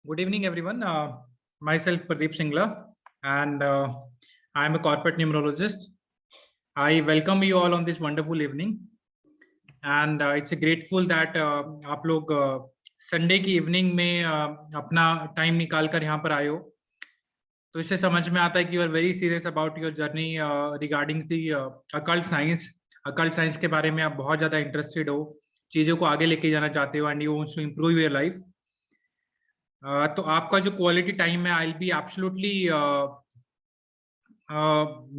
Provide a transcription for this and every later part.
Good evening, everyone. Myself, Pradeep Singla, and I am a corporate numerologist. I welcome you all on this wonderful evening, and it's grateful that आप लोग Sunday की evening में अपना time निकाल कर यहाँ पर आए हो। तो इससे समझ में आता है कि you are very serious about your journey regarding the occult science. Occult science के बारे में आप बहुत ज़्यादा इंटरेस्टेड हो, चीज़ों को आगे लेके जाना चाहते हो, and you wants to improve your life. तो आपका जो क्वालिटी टाइम है, I will be absolutely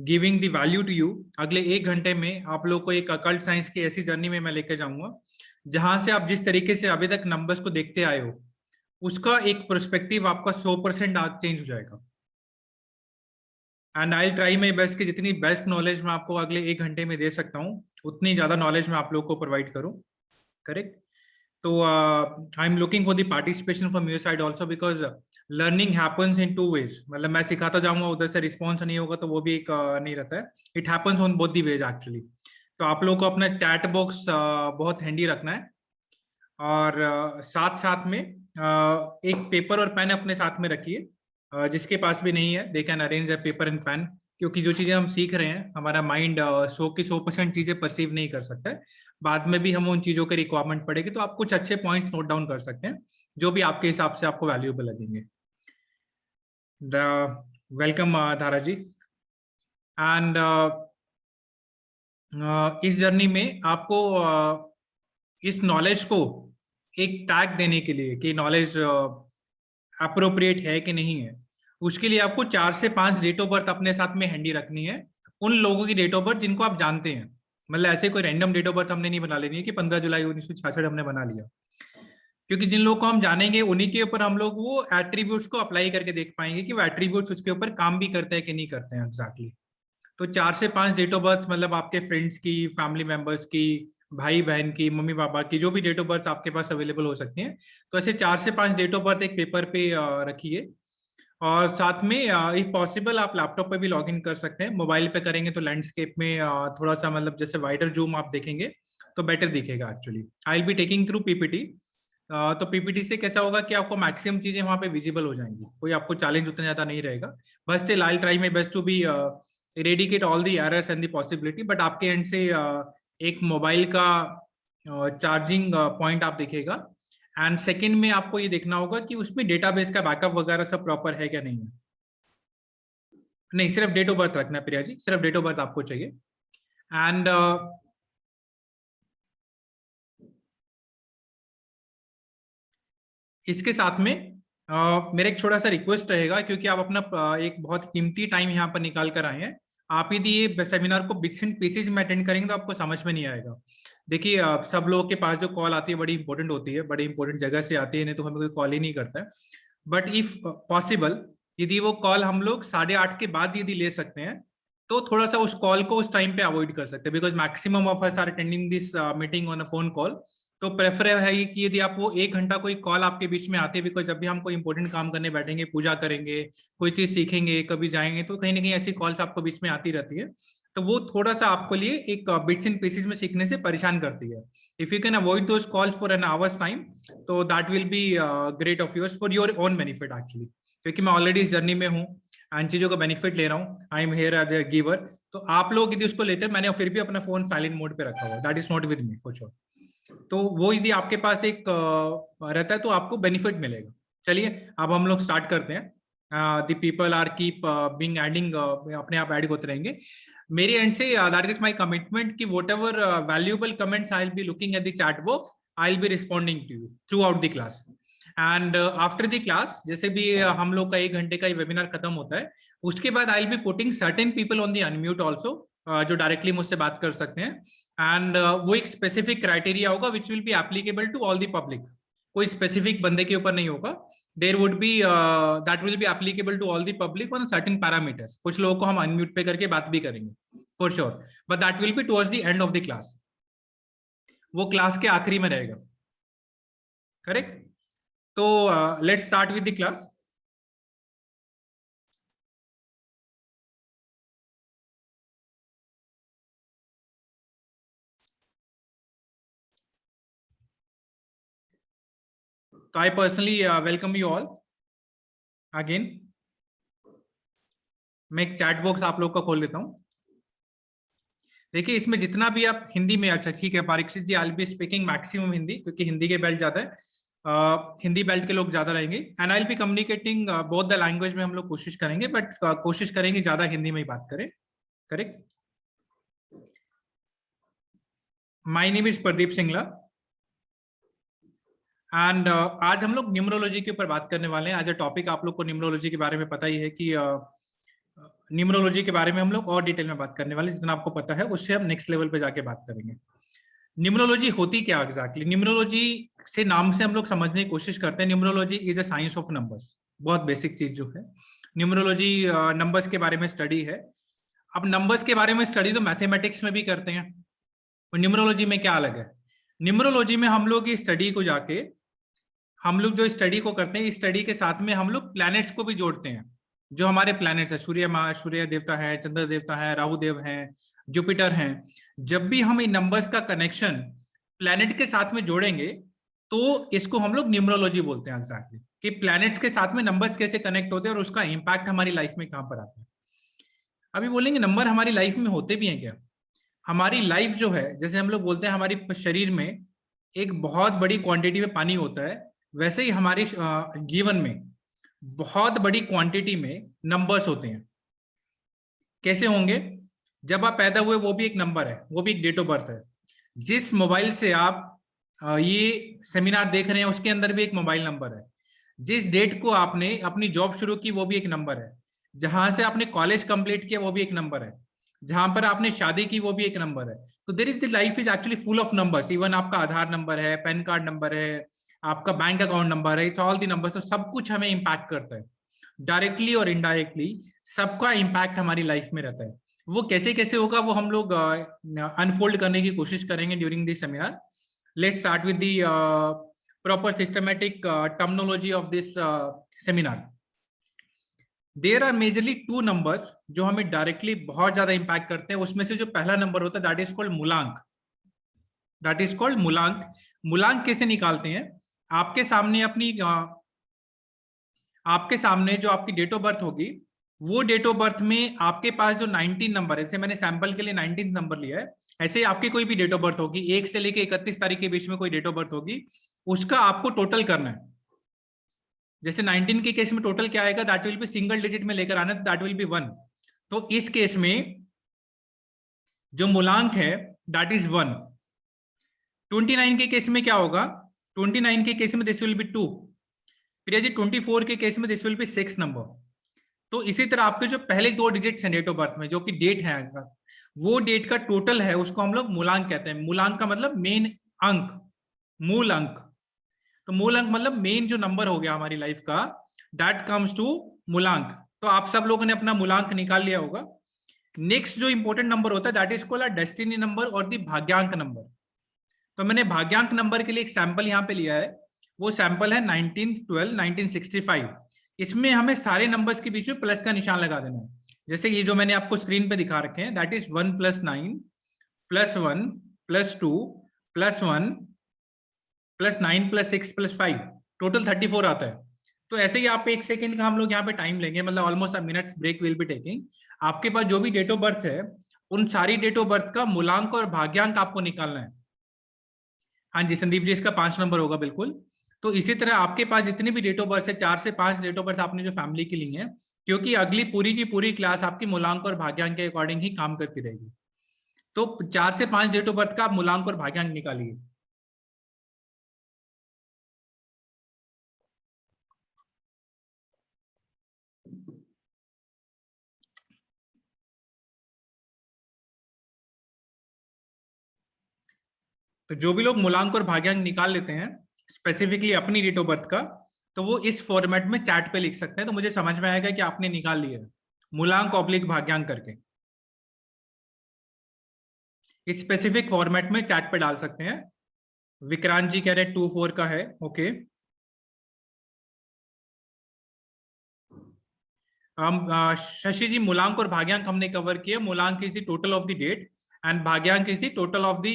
giving the value to you. अगले 1 घंटे में आप लोग को एक अकल्ट साइंस की ऐसी जर्नी में मैं लेके जाऊंगा जहां से आप जिस तरीके से अभी तक नंबर्स को देखते आए हो, उसका एक पर्सपेक्टिव आपका 100% आज चेंज हो जाएगा। And I try my best कि जितनी बेस्ट नॉलेज मैं आपको अगले 1 घंटे में दे सकता हूँ, उतनी ज्यादा नॉलेज मैं आप लोग को प्रोवाइड करूँ। करेक्ट। तो I am looking for the participation from your side also, because learning happens in 2 ways। मतलब मैं सिखाता जाऊंगा, उधर से रिस्पॉन्स नहीं होगा तो वो भी एक नहीं रहता है। It happens on both the ways actually. तो आप लोग को अपना चैट बॉक्स बहुत हैंडी रखना है, और साथ साथ में एक पेपर और पेन अपने साथ में रखिए। जिसके पास भी नहीं है, they can arrange a paper and pen, क्योंकि जो चीजें हम सीख रहे हैं, हमारा माइंड 100% चीजें परसीव नहीं कर सकता है। बाद में भी हम उन चीजों के रिक्वायरमेंट पड़ेगी, तो आप कुछ अच्छे पॉइंट्स नोट डाउन कर सकते हैं जो भी आपके हिसाब से आपको वैल्यूएबल लगेंगे। द वेलकम धारा जी। एंड इस जर्नी में आपको इस नॉलेज को एक टैग देने के लिए कि नॉलेज अप्रोप्रिएट है कि नहीं है, उसके लिए आपको 4 से 5 डेट ऑफ बर्थ अपने साथ में हैंडी रखनी है। उन लोगों की डेट ऑफ बर्थ जिनको आप जानते हैं। मतलब ऐसे कोई रैंडम डेट ऑफ बर्थ हमने नहीं बना लेनी है कि 15 जुलाई 1966 हमने बना लिया, क्योंकि जिन लोगों को हम जानेंगे उन्हीं के ऊपर हम लोग वो एट्रीब्यूट्स को अप्लाई करके देख पाएंगे कि वो एट्रीब्यूट्स उसके ऊपर काम भी करते हैं कि नहीं करते हैं एग्जैक्टली। तो 4 से 5 डेट ऑफ बर्थ, मतलब आपके फ्रेंड्स की, फैमिली मेंबर्स की, भाई बहन की, मम्मी पापा की, जो भी डेट ऑफ बर्थ आपके पास अवेलेबल हो सकती हैं, तो ऐसे 4 से 5 डेट ऑफ बर्थ एक पेपर पे रखिए। और साथ में इफ पॉसिबल आप लैपटॉप पे भी लॉग इन कर सकते हैं। मोबाइल पे करेंगे तो लैंडस्केप में थोड़ा सा, मतलब जैसे वाइडर जूम आप देखेंगे तो बेटर दिखेगा actually. I will be taking through PPT. तो पीपीटी से कैसा होगा कि आपको मैक्सिमम चीजें वहां पे विजिबल हो जाएंगी, कोई आपको चैलेंज उतना ज्यादा नहीं रहेगा। But still I try my best to be eradicate all the errors and the possibility. But आपके एंड से एक मोबाइल का चार्जिंग पॉइंट आप दिखेगा। एंड सेकंड में आपको ये देखना होगा कि उसमें डेटाबेस का बैकअप वगैरह सब प्रॉपर है क्या नहीं है। नहीं, सिर्फ डेट ऑफ बर्थ रखना है प्रिया जी, सिर्फ डेट ऑफ बर्थ आपको चाहिए। एंड इसके साथ में मेरा एक छोटा सा रिक्वेस्ट रहेगा, क्योंकि आप अपना एक बहुत कीमती टाइम यहाँ पर निकाल कर आए हैं। आप यदि ये सेमिनार को बिट्स एंड पीसेस में अटेंड करेंगे तो आपको समझ में नहीं आएगा। देखिए, सब लोगों के पास जो कॉल आती है बड़ी इंपॉर्टेंट होती है, बड़ी इंपॉर्टेंट जगह से आती है, नहीं तो हमें कोई कॉल ही नहीं करता है। बट इफ पॉसिबल, यदि वो कॉल हम लोग 8:30 के बाद यदि ले सकते हैं, तो थोड़ा सा उस कॉल को उस टाइम पे अवॉइड कर सकते हैं, because maximum of us are attending this meeting on a phone call. तो प्रेफर है कि यदि आप वो 1 घंटा कोई कॉल आपके बीच में आती है, बिकॉज जब भी हम कोई इंपॉर्टेंट काम करने बैठेंगे, पूजा करेंगे, कोई चीज सीखेंगे, कभी जाएंगे, तो कहीं ना कहीं ऐसी कॉल्स आपको बीच में आती रहती है। तो वो थोड़ा सा आपको लिए एक बिट्स एंड पीसेस में सीखने से परेशान करती है। If you can avoid those calls for an hours time, तो that will be great of yours for your own benefit actually, क्योंकि मैं ऑलरेडी इस जर्नी में हूँ एंड चीजों का बेनिफिट ले रहा हूँ। I am here as a giver. तो आप लोग यदि उसको लेते हैं, मैंने फिर भी अपना फोन साइलेंट मोड पे रखा हुआ, that is not with me for sure. तो वो यदि आपके पास एक रहता है तो आपको बेनिफिट मिलेगा। चलिए, अब हम लोग स्टार्ट करते हैं। The people are keep being adding, अपने आप ऐड होते रहेंगे। मेरे एंड से दैट इज माय कमिटमेंट कि whatever valuable comments I will be looking at the chat box, I will be responding to you throughout the class. And after the class, जैसे भी हम लोग का 1 घंटे का webinar खत्म होता है, उसके बाद आई will be putting certain people on the unmute also, जो डायरेक्टली मुझसे बात कर सकते हैं। एंड वो एक स्पेसिफिक क्राइटेरिया होगा which will be applicable to all the public. कोई स्पेसिफिक बंदे के ऊपर नहीं होगा। There would be that will be applicable to all the public on certain parameters. कुछ लोगों को हम अनम्यूट पे करके बात भी करेंगे for sure, but that will be towards the end of the class. वो क्लास के आखिरी में रहेगा। करेक्ट। तो let's start with the class. So I personally welcome you all. Again मैं एक चैट बॉक्स आप लोग का खोल लेता हूं। देखिए इसमें जितना भी आप हिंदी में, अच्छा ठीक है परीक्षित जी, आई बी स्पीकिंग मैक्सिमम हिंदी, क्योंकि हिंदी के बेल्ट ज्यादा है, हिंदी बेल्ट के लोग ज्यादा रहेंगे। And I will B communicating both the language में हम लोग कोशिश करेंगे, बट कोशिश करेंगे ज्यादा हिंदी में ही बात करें। Correct. My name is Pradeep Singla and आज हम लोग न्यूमरोलॉजी के ऊपर बात करने वाले हैं। एज अ टॉपिक आप लोग को न्यूमरोलॉजी के बारे में पता ही है कि न्यूमरोलॉजी के बारे में हम लोग और डिटेल में बात करने वाले, जितना आपको पता है उससे हम नेक्स्ट लेवल पे जाके बात करेंगे। न्यूमरोलॉजी होती क्या एग्जैक्टली? न्यूमरोलॉजी से नाम से हम लोग समझने की कोशिश करते हैं, numerology is a science of numbers. बहुत बेसिक चीज जो है न्यूमरोलॉजी, नंबर्स के बारे में स्टडी है। अब नंबर्स के बारे में स्टडी तो मैथमेटिक्स में भी करते हैं, और न्यूमरोलॉजी में क्या अलग है? न्यूमरोलॉजी में हम लोग इस स्टडी को जाके, हम लोग जो स्टडी को करते हैं, इस स्टडी के साथ में हम लोग प्लैनेट्स को भी जोड़ते हैं। जो हमारे प्लैनेट्स है, सूर्य देवता है, चंद्र देवता है, राहु देव है, जुपिटर हैं, जब भी हम इन नंबर्स का कनेक्शन प्लैनेट के साथ में जोड़ेंगे तो इसको हम लोग न्यूमरोलॉजी बोलते हैं एग्जैक्टली, कि प्लैनेट्स के साथ में नंबर्स कैसे कनेक्ट होते हैं और उसका इंपैक्ट हमारी लाइफ में कहां पर आता है। अभी बोलेंगे नंबर हमारी लाइफ में होते भी हैं क्या? हमारी लाइफ जो है, जैसे हम लोग बोलते हैं हमारी शरीर में एक बहुत बड़ी क्वांटिटी में पानी होता है, वैसे ही हमारे जीवन में बहुत बड़ी क्वांटिटी में नंबर्स होते हैं। कैसे होंगे? जब आप पैदा हुए वो भी एक नंबर है, वो भी एक डेट ऑफ बर्थ है। जिस मोबाइल से आप ये सेमिनार देख रहे हैं उसके अंदर भी एक मोबाइल नंबर है। जिस डेट को आपने अपनी जॉब शुरू की वो भी एक नंबर है। जहां से आपने कॉलेज कंप्लीट किया वो भी एक नंबर है। जहां पर आपने शादी की वो भी एक नंबर है। तो there is the life is actually full of numbers. Even आपका आधार नंबर है, पैन कार्ड नंबर है, आपका बैंक अकाउंट नंबर है, इट्स ऑल द नंबर्स। तो सब कुछ हमें इंपैक्ट करता है, डायरेक्टली और इनडायरेक्टली सबका इंपैक्ट हमारी लाइफ में रहता है। वो कैसे कैसे होगा वो हम लोग अनफोल्ड करने की कोशिश करेंगे during this seminar. Let's start with the proper systematic terminology of this seminar. There are majorly two numbers जो हमें डायरेक्टली बहुत ज्यादा इंपैक्ट करते हैं। उसमें से जो पहला नंबर होता है दैट इज कॉल्ड मूलांक। दैट इज कॉल्ड मूलांक। मूलांक कैसे निकालते हैं? आपके सामने आपके सामने जो आपकी डेट ऑफ बर्थ होगी, वो डेट ऑफ बर्थ में आपके पास जो 19 नंबर है, जैसे मैंने सैंपल के लिए 19 नंबर लिया है, ऐसे आपकी कोई भी डेट ऑफ बर्थ होगी, 1 से लेके 31 तारीख के बीच में कोई डेट ऑफ बर्थ होगी, उसका आपको टोटल करना है। जैसे 19 के केस में टोटल क्या आएगा? That will B single digit में लेकर आना, दैट विल बी 1। तो इस केस में जो मूलांक है दैट इज 1। 29 के केस में क्या होगा? 29 के केस में this will B 2। Priya ji 24 के केस में दिस विल बी 6 नंबर। तो इसी तरह आपके जो पहले 2 डिजिट्स हैं डेट ऑफ बर्थ में, जो कि डेट है, वो डेट का टोटल है, उसको हम लोग मूलांक कहते हैं। मूलांक का मतलब मेन अंक, मूल अंक। तो मूल अंक मतलब मेन जो नंबर हो गया हमारी लाइफ का, दैट कम्स टू मूलांक। तो आप सब लोगों ने अपना मूलांक निकाल लिया होगा। नेक्स्ट जो इंपॉर्टेंट नंबर होता है that is called destiny number और द भाग्यांक नंबर। तो मैंने भाग्यांक नंबर के लिए एक सैंपल यहाँ पे लिया है। वो सैंपल है 19/12/1965। इसमें हमें सारे नंबर्स के बीच में प्लस का निशान लगा देना है। जैसे ये जो मैंने आपको स्क्रीन पे दिखा रखे हैं, दैट इज 1 + 9 + 1 + 2 + 1 + 9 + 6 + 5, टोटल 34 आता है। तो ऐसे ही आप 1 सेकेंड का हम लोग यहाँ पे टाइम लेंगे, मतलब almost a minutes break will be taking. आपके पास जो भी डेट ऑफ बर्थ है उन सारी डेट ऑफ बर्थ का मूलांक और भाग्यांक आपको निकालना है। हाँ जी संदीप जी, इसका 5 नंबर होगा बिल्कुल। तो इसी तरह आपके पास जितनी भी डेट ऑफ बर्थ है, 4 से 5 डेट ऑफ बर्थ आपने जो फैमिली की ली है, क्योंकि अगली पूरी की पूरी क्लास आपकी मूलांक और भाग्यांक के अकॉर्डिंग ही काम करती रहेगी। तो 4 से 5 डेट ऑफ बर्थ का आप मूलांक और भाग्यांक निकालिए। तो जो भी लोग मूलांक और भाग्यांक निकाल लेते हैं स्पेसिफिकली अपनी डेट ऑफ बर्थ का, तो वो इस फॉर्मेट में चैट पे लिख सकते हैं, तो मुझे समझ में आएगा कि आपने निकाल लिया है मूलांक ऑब्लिक भाग्यांक करके। इस स्पेसिफिक फॉर्मेट में चैट पे डाल सकते हैं। विक्रांत जी कह रहे 2-4 का है, ओके। शशि जी मूलांक और भाग्यांक हमने कवर किया। मूलांक is the total of the date and भाग्यांक is the total of the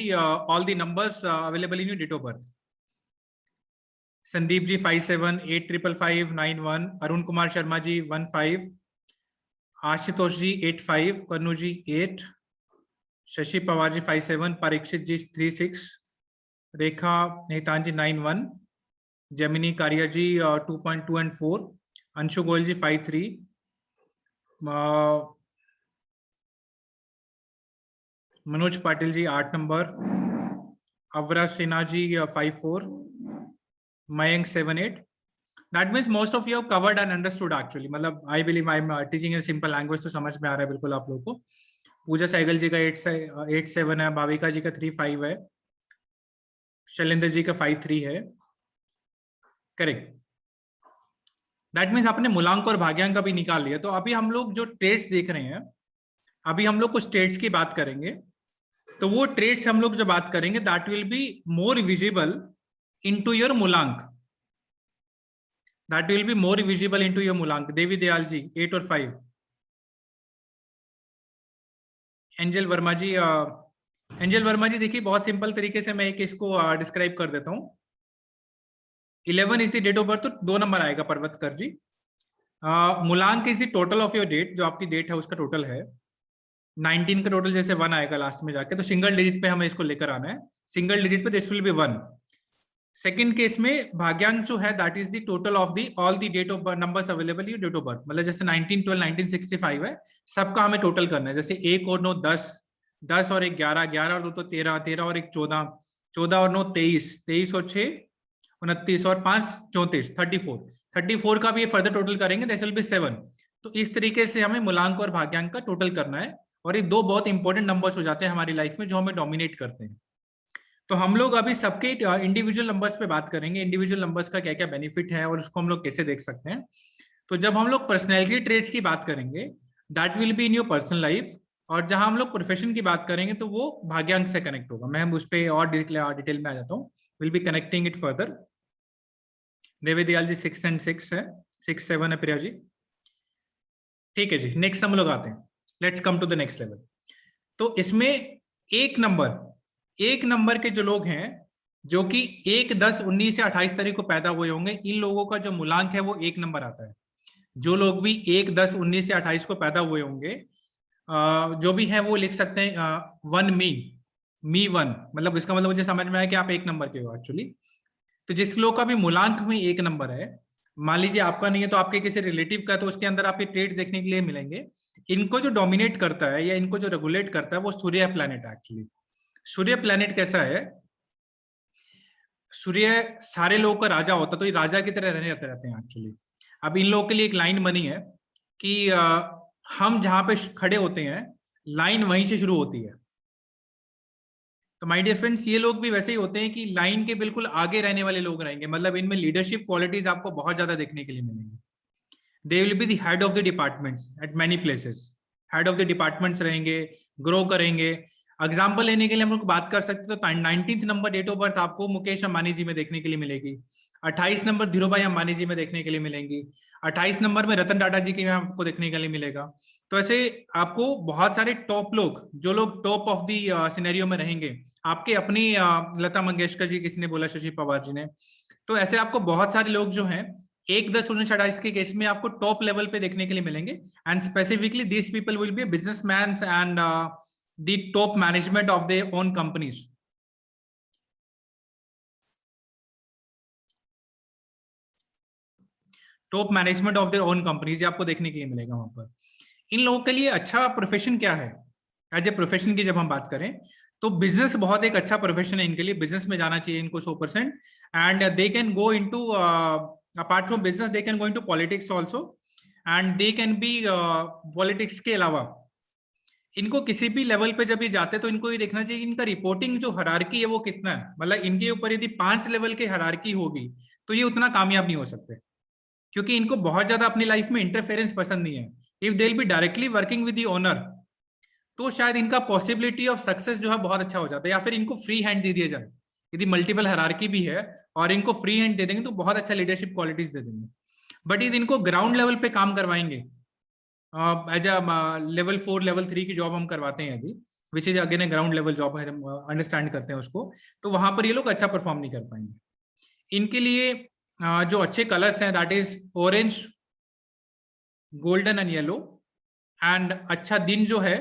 all the numbers available in your date of birth. Sandeep ji 57, 855591, Arun Kumar Sharma ji 15, Ashutosh ji 85, Kannu ji 8, Shashi Pawar ji 57, Parikshit ji 36, Rekha Netan ji 91, Jamini Kariya ji 2.2 and 4, Anshu Goyal ji 53, Manoj Patil ji 8 number, Avra Sinha ji 54, Mayank 78. That means most of you have covered and understood actually. मतलब I believe I'm teaching in simple language, तो समझ में आ रहा है बिल्कुल आप लोगों को. पूजा सहगल जी का 87 है, भाविका जी का 35 है, शैलेंद्र जी का 53 है. करेक्ट. दैट मीन्स आपने मूलांक और भाग्यांक का भी निकाल लिया. तो अभी हम लोग जो ट्रेड्स देख रहे हैं, अभी हम लोग कुछ ट्रेड्स की बात करेंगे. तो वो ट्रेड्स हम लोग जो बात करेंगे that will be more visible into your मूलांक. That will be more visible into your मूलांक. देवी दयाल जी 8 और 5. एंजल वर्मा जी, एंजल वर्मा जी देखिए बहुत सिंपल तरीके से मैं एक इसको डिस्क्राइब कर देता हूँ. 11 is the date of birth, तो 2 नंबर आएगा पर्वतकर जी. मूलांक is the total of your date, जो आपकी डेट है उसका टोटल है. 19 का टोटल जैसे 1 आएगा लास्ट में जाके, तो सिंगल डिजिट पे हमें इसको लेकर आना है. सिंगल डिजिट पे this will be 1. Second case में भाग्यांक जो है that is the total of the all the date of numbers available in date of birth. मतलब जैसे 1912 1965 है, सबका हमें टोटल करना है. जैसे 1 और 9 10, 10 और 1 11, 11 और 2 तो 13, 13 और 1 14, 14 और 9 23, 23 और 6 29 और 5 34, 34, 34 का भी फर्दर टोटल करेंगे दैट विल बी 7. तो इस तरीके से हमें मूलांक और भाग्यांक का टोटल करना है. और ये 2 बहुत इंपॉर्टेंट नंबर्स हो जाते हैं हमारी लाइफ में जो हमें डोमिनेट करते हैं. तो हम लोग अभी सबके इंडिविजुअल नंबर्स पे बात करेंगे, इंडिविजुअल नंबर्स का क्या क्या बेनिफिट है और उसको हम लोग कैसे देख सकते हैं. तो जब हम लोग पर्सनैलिटी ट्रेट्स की बात करेंगे that will be in your personal life. और जहां हम लोग प्रोफेशन की बात करेंगे तो वो भाग्यांक से कनेक्ट होगा. मैं उस पर और डिटेल में आ जाता हूँ. Will be connecting it further. Devi Dayal ji 6 and 6 है, 6 7 है प्रिया जी. ठीक है जी, नेक्स्ट हम लोग आते हैं. Let's come to the next level. तो इसमें एक नंबर के जो लोग हैं जो कि 1 10 19 या 28 तारीख को पैदा हुए होंगे, इन लोगों का जो मूलांक है वो 1 नंबर आता है. जो लोग भी 1 10 19 या 28 को पैदा हुए होंगे, जो भी है वो लिख सकते हैं 1 मी 1. मतलब इसका मतलब मुझे समझ में आया कि आप 1 नंबर के हो एक्चुअली. तो जिस लोग का भी मूलांक में 1 नंबर है, मान लीजिए आपका नहीं है तो आपके किसी रिलेटिव का, तो उसके अंदर आपके ट्रेड्स देखने के लिए मिलेंगे. इनको जो डोमिनेट करता है या इनको जो रेगुलेट करता है वो सूर्य प्लैनेट है एक्चुअली. सूर्य प्लैनेट कैसा है? सूर्य सारे लोगों का राजा होता, तो ये राजा की तरह रहते हैं एक्चुअली. अब इन लोगों के लिए एक लाइन बनी है कि हम जहां पे खड़े होते हैं लाइन वहीं से शुरू होती है. तो माय डियर फ्रेंड्स, ये लोग भी वैसे ही होते हैं कि लाइन के बिल्कुल आगे रहने वाले लोग रहेंगे. मतलब इनमें लीडरशिप क्वालिटीज आपको बहुत ज्यादा देखने के लिए मिलेंगी. They will be the head of the departments eight many places. Head of the departments रहेंगे, ग्रो करेंगे. एग्जाम्पल लेने के लिए हम लोग बात कर सकते हैं तो 19 नंबर डेट ऑफ बर्थ आपको मुकेश अंबानी जी में देखने के लिए मिलेगी. 28 नंबर धीरू भाई अंबानी जी में देखने के लिए मिलेंगी. 28 नंबर में रतन टाटा जी की आपको देखने के लिए मिलेगा. तो ऐसे आपको बहुत सारे टॉप लोग, जो लोग टॉप ऑफ दी सिनेरियो में रहेंगे, आपके अपनी लता मंगेशकर जी किसी ने बोला, शशि पवार जी ने. तो ऐसे आपको बहुत सारे लोग जो हैं 1 10 19 28 के केस में आपको टॉप लेवल पे देखने के लिए मिलेंगे. And specifically these people will be businessman and the top management of their own companies. Top management of their own companies ये आपको देखने के लिए मिलेगा वहां पर. इन लोगों के लिए अच्छा प्रोफेशन क्या है? एज ए प्रोफेशन की जब हम बात करें तो बिजनेस बहुत एक अच्छा प्रोफेशन है इनके लिए. बिजनेस में जाना चाहिए इनको 100%. And they can go into, apart from business they can go into politics also. And they can be, politics के अलावा इनको किसी भी लेवल पे जब ये जाते हैं तो इनको ये देखना चाहिए इनका रिपोर्टिंग जो हायरार्की है वो कितना है. मतलब इनके ऊपर यदि 5 लेवल की हायरार्की होगी तो ये उतना कामयाब नहीं हो सकते, क्योंकि इनको बहुत ज्यादा अपनी लाइफ में इंटरफेरेंस पसंद नहीं है. If they will be directly working with the owner तो शायद इनका पॉसिबिलिटी ऑफ सक्सेस जो है बहुत अच्छा हो जाता है. या फिर इनको फ्री हैंड दे दिया जाए, यदि मल्टीपल हायरार्की भी है और इनको फ्री हैंड दे देंगे तो बहुत अच्छा लीडरशिप क्वालिटीज दे देंगे. बट यदि इनको ग्राउंड लेवल पे काम करवाएंगे, एज अ लेवल 4 लेवल 3 की जॉब हम करवाते हैं यदि, which is again A ground level job है, अंडरस्टैंड करते हैं उसको, तो वहां पर ये लोग अच्छा परफॉर्म नहीं कर पाएंगे. इनके लिए जो अच्छे कलर्स हैं that is orange, golden and yellow. And अच्छा दिन जो है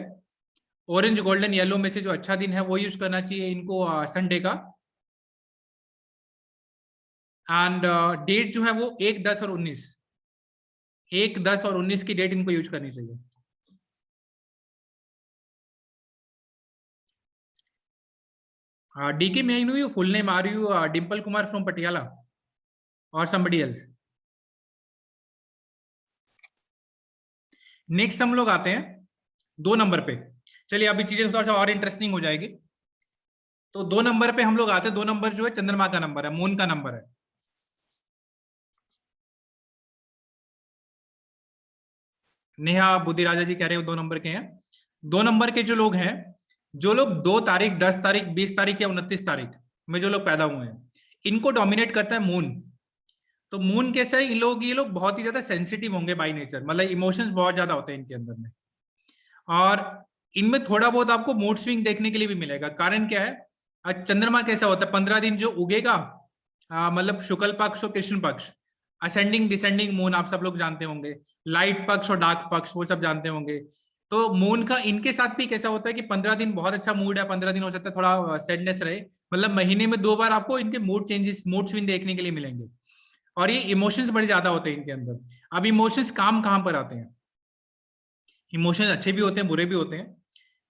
ऑरेंज, गोल्डन, येलो में से जो अच्छा दिन है वो यूज करना चाहिए इनको संडे का। एंड डेट जो है वो 1, 10 और 19, 1, 10 और 19 की डेट इनको यूज करनी चाहिए। डीके में I know you full name, are you Dimple Kumar from Patiala और somebody else? नेक्स्ट हम लोग आते हैं 2 नंबर पे। चलिए अभी चीजें थोड़ा सा और इंटरेस्टिंग हो जाएगी। तो 2 नंबर पे हम लोग आते हैं। 2 नंबर जो है चंद्रमा का नंबर है, मून का नंबर है। नेहा बुद्धिराजा जी कह रहे हो 2 नंबर के हैं। 2 नंबर के जो लोग हैं, जो लोग 2 तारीख, 10 तारीख, 20 तारीख या 29 तारीख में जो लोग पैदा हुए हैं, इनको डोमिनेट करता है मून। तो मून कैसा है, ये लोग बहुत ही ज्यादा सेंसिटिव होंगे बाय नेचर, मतलब इमोशंस बहुत ज्यादा होते हैं इनके अंदर में। और इनमें थोड़ा बहुत आपको मूड स्विंग देखने के लिए भी मिलेगा। कारण क्या है, आज चंद्रमा कैसा होता है, 15 दिन जो उगेगा, मतलब शुक्ल पक्ष और कृष्ण पक्ष, असेंडिंग डिसेंडिंग मून आप सब लोग जानते होंगे, लाइट पक्ष और डार्क पक्ष वो सब जानते होंगे। तो मून का इनके साथ भी कैसा होता है कि 15 दिन बहुत अच्छा मूड है, 15 दिन हो सकता है थोड़ा सैडनेस रहे, मतलब महीने में 2 बार आपको इनके मूड चेंजेस, मूड स्विंग देखने के लिए मिलेंगे। और ये इमोशंस बड़े ज्यादा होते हैं इनके अंदर। अब इमोशंस काम कहां पर आते हैं, इमोशंस अच्छे भी होते हैं, बुरे भी होते हैं।